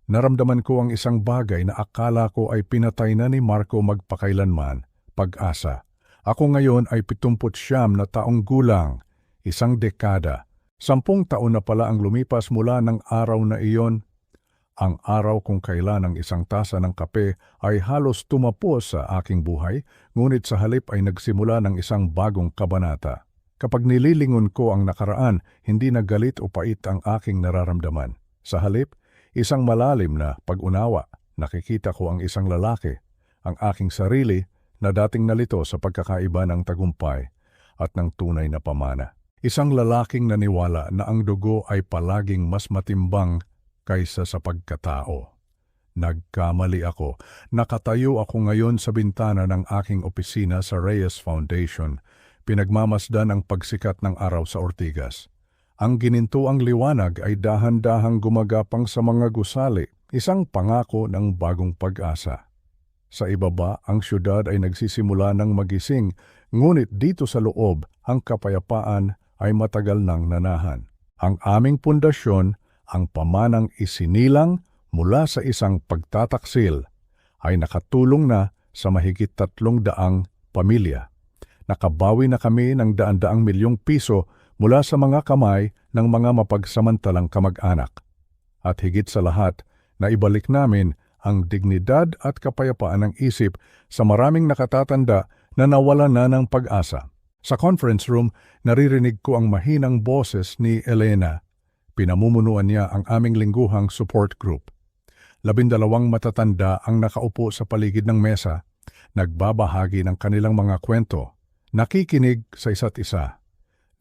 naramdaman ko ang isang bagay na akala ko ay pinatay na ni Marco magpakailanman, pag-asa. Ako ngayon ay 79 na taong gulang, 1 dekada. 10 taon na pala ang lumipas mula ng araw na iyon. Ang araw kung kailan ang 1 tasa ng kape ay halos tumapos sa aking buhay, ngunit sa halip ay nagsimula ng isang bagong kabanata. Kapag nililingon ko ang nakaraan, hindi na galit o pait ang aking nararamdaman. Sa halip, isang malalim na pag-unawa. Nakikita ko ang isang lalaki, ang aking sarili na dating nalito sa pagkakaiba ng tagumpay at ng tunay na pamana. Isang lalaking naniwala na ang dugo ay palaging mas matimbang kaysa sa pagkatao. Nagkamali ako. Nakatayo ako ngayon sa bintana ng aking opisina sa Reyes Foundation. Pinagmamasdan ang pagsikat ng araw sa Ortigas. Ang ginintuang liwanag ay dahan-dahang gumagapang sa mga gusali, isang pangako ng bagong pag-asa. Sa ibaba, ang syudad ay nagsisimula ng magising, ngunit dito sa loob, ang kapayapaan ay matagal nang nanahan. Ang aming pundasyon, ang pamanang isinilang mula sa isang pagtataksil, ay nakatulong na sa mahigit 300 pamilya. Nakabawi na kami ng daan-daang milyong piso mula sa mga kamay ng mga mapagsamantalang kamag-anak. At higit sa lahat, naibalik namin ang dignidad at kapayapaan ng isip sa maraming nakatatanda na nawalan na ng pag-asa. Sa conference room, naririnig ko ang mahinang boses ni Elena. Pinamumunuan niya ang aming lingguhang support group. 12 matatanda ang nakaupo sa paligid ng mesa, nagbabahagi ng kanilang mga kwento. Nakikinig sa isa't isa.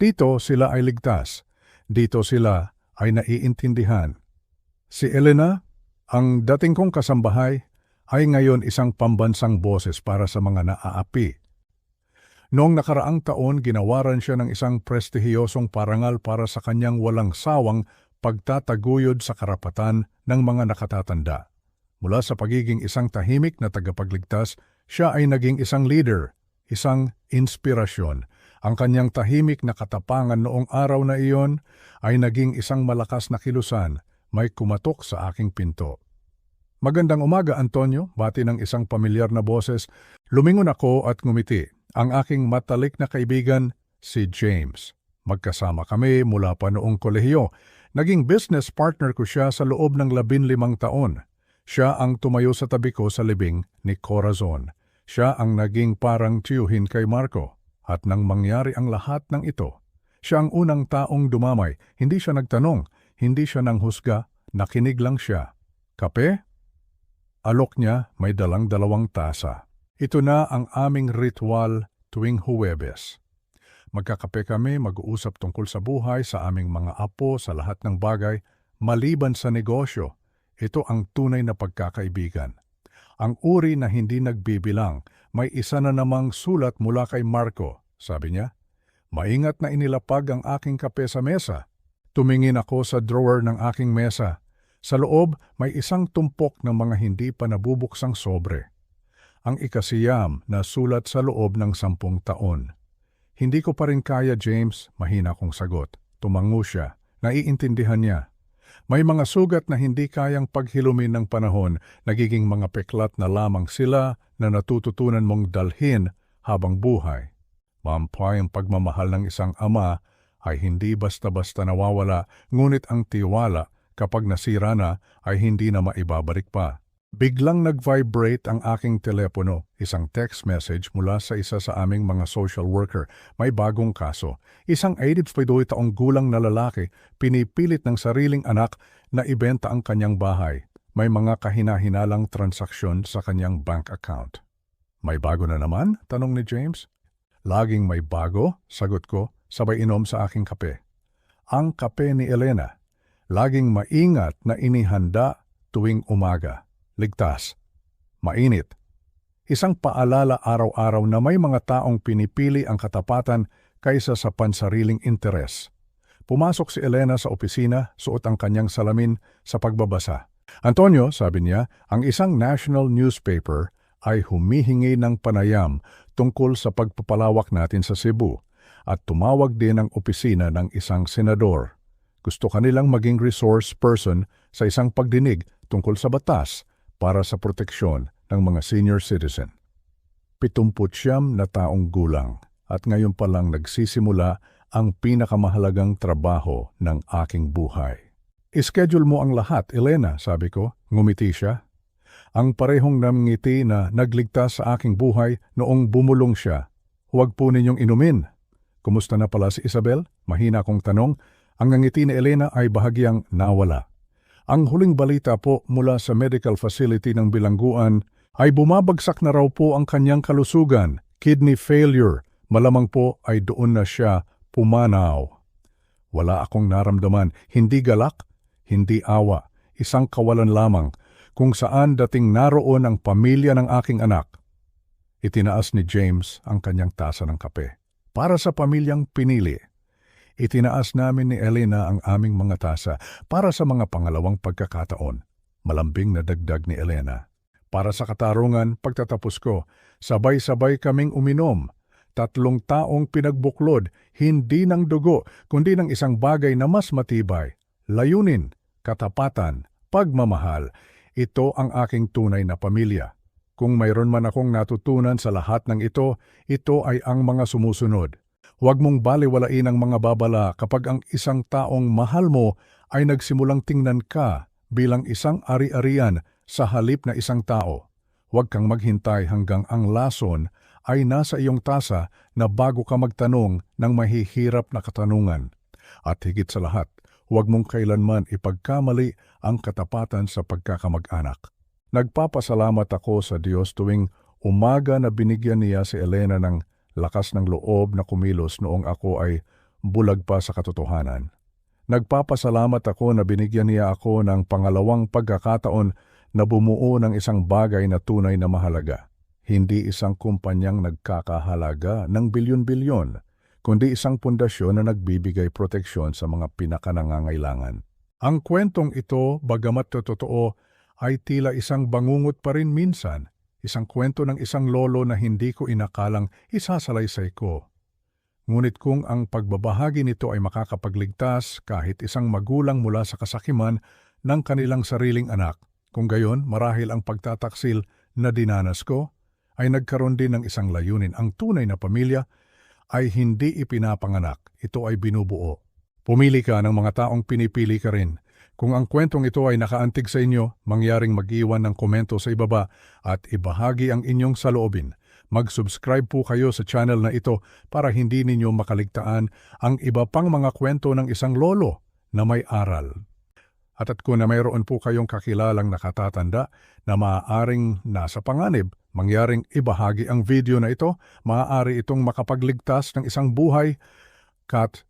Dito sila ay ligtas. Dito sila ay naiintindihan. Si Elena, ang dating kong kasambahay, ay ngayon isang pambansang boses para sa mga naaapi. Noong nakaraang taon, ginawaran siya ng isang prestihiyosong parangal para sa kanyang walang sawang pagtataguyod sa karapatan ng mga nakatatanda. Mula sa pagiging isang tahimik na tagapagligtas, siya ay naging isang leader, isang inspirasyon. Ang kanyang tahimik na katapangan noong araw na iyon ay naging isang malakas na kilusan, may kumatok sa aking pinto. Magandang umaga, Antonio, bati ng isang pamilyar na boses. Lumingon ako at ngumiti. Ang aking matalik na kaibigan, si James. Magkasama kami mula pa noong kolehiyo. Naging business partner ko siya sa loob ng 15 taon. Siya ang tumayo sa tabi ko sa libing ni Corazon. Siya ang naging parang tiyuhin kay Marco. At nang mangyari ang lahat ng ito, siya ang unang taong dumamay. Hindi siya nagtanong, hindi siya nanghusga, nakinig lang siya. Kape? Alok niya, may dalang 2 tasa. Ito na ang aming ritual tuwing Huwebes. Magkakape kami, mag-uusap tungkol sa buhay, sa aming mga apo, sa lahat ng bagay, maliban sa negosyo. Ito ang tunay na pagkakaibigan. Ang uri na hindi nagbibilang, may isa na namang sulat mula kay Marco, sabi niya. Maingat na inilapag ang aking kape sa mesa. Tumingin ako sa drawer ng aking mesa. Sa loob, may isang tumpok ng mga hindi pa nabubuksang sobre. Ang ikasiyam na sulat sa loob ng 10 taon. Hindi ko pa rin kaya, James, mahina kong sagot. Tumango siya. Naiintindihan niya. May mga sugat na hindi kayang paghilumin ng panahon, nagiging mga peklat na lamang sila na natututunan mong dalhin habang buhay. Mampay ang pagmamahal ng isang ama ay hindi basta-basta nawawala, ngunit ang tiwala kapag nasira na ay hindi na maibabalik pa. Biglang nag-vibrate ang aking telepono, isang text message mula sa isa sa aming mga social worker. May bagong kaso. Isang 82 taong gulang na lalaki pinipilit ng sariling anak na ibenta ang kanyang bahay. May mga kahina-hinalang transaksyon sa kanyang bank account. May bago na naman? Tanong ni James. Laging may bago, sagot ko, sabay inom sa aking kape. Ang kape ni Elena, laging maingat na inihanda tuwing umaga. Ligtas, mainit. Isang paalala araw-araw na may mga taong pinipili ang katapatan kaysa sa pansariling interes. Pumasok si Elena sa opisina, suot ang kanyang salamin sa pagbabasa. Antonio, sabi niya, ang isang national newspaper ay humihingi ng panayam tungkol sa pagpapalawak natin sa Cebu at tumawag din ang opisina ng isang senador. Gusto kanilang maging resource person sa isang pagdinig tungkol sa batas para sa proteksyon ng mga senior citizen. 79 na taong gulang at ngayon pa lang nagsisimula ang pinakamahalagang trabaho ng aking buhay. Ischedule mo ang lahat, Elena, sabi ko. Ngumiti siya. Ang parehong namngiti na nagligtas sa aking buhay noong bumulong siya. Huwag po ninyong inumin. Kumusta na pala si Isabel? Mahina kong tanong. Ang ngiti ni Elena ay bahagyang nawala. Ang huling balita po mula sa medical facility ng bilangguan ay bumabagsak na raw po ang kanyang kalusugan, kidney failure. Malamang po ay doon na siya pumanaw. Wala akong naramdaman, hindi galak, hindi awa, isang kawalan lamang kung saan dating naroon ang pamilya ng aking anak. Itinaas ni James ang kanyang tasa ng kape. Para sa pamilyang pinili. Itinaas namin ni Elena ang aming mga tasa para sa mga pangalawang pagkakataon. Malambing na dagdag ni Elena. Para sa katarungan, pagtatapos ko, sabay-sabay kaming uminom. 3 taong pinagbuklod, hindi ng dugo, kundi ng isang bagay na mas matibay. Layunin, katapatan, pagmamahal. Ito ang aking tunay na pamilya. Kung mayroon man akong natutunan sa lahat ng ito ay ang mga sumusunod. Huwag mong baliwalain ang mga babala kapag ang isang taong mahal mo ay nagsimulang tingnan ka bilang isang ari-arian sa halip na isang tao. Huwag kang maghintay hanggang ang lason ay nasa iyong tasa na bago ka magtanong ng mahihirap na katanungan. At higit sa lahat, huwag mong kailanman ipagkamali ang katapatan sa pagkakamag-anak. Nagpapasalamat ako sa Diyos tuwing umaga na binigyan niya si Elena ng lakas ng loob na kumilos noong ako ay bulag pa sa katotohanan. Nagpapasalamat ako na binigyan niya ako ng pangalawang pagkakataon na bumuo ng isang bagay na tunay na mahalaga. Hindi isang kumpanyang nagkakahalaga ng bilyon-bilyon, kundi isang pundasyon na nagbibigay proteksyon sa mga pinakanangangailangan. Ang kwentong ito, bagamat totoo, ay tila isang bangungot pa rin minsan. Isang kwento ng isang lolo na hindi ko inakalang isasalaysay ko. Ngunit kung ang pagbabahagi nito ay makakapagligtas kahit isang magulang mula sa kasakiman ng kanilang sariling anak, kung gayon marahil ang pagtataksil na dinanas ko ay nagkaroon din ng isang layunin. Ang tunay na pamilya ay hindi ipinapanganak, ito ay binubuo. Pumili ka ng mga taong pinipili ka rin. Kung ang kwentong ito ay nakaantig sa inyo, mangyaring mag-iwan ng komento sa ibaba at ibahagi ang inyong saloobin. Mag-subscribe po kayo sa channel na ito para hindi ninyo makaligtaan ang iba pang mga kwento ng isang lolo na may aral. At kung na mayroon po kayong kakilalang nakatatanda na maaaring nasa panganib, mangyaring ibahagi ang video na ito, maaari itong makapagligtas ng isang buhay. Kat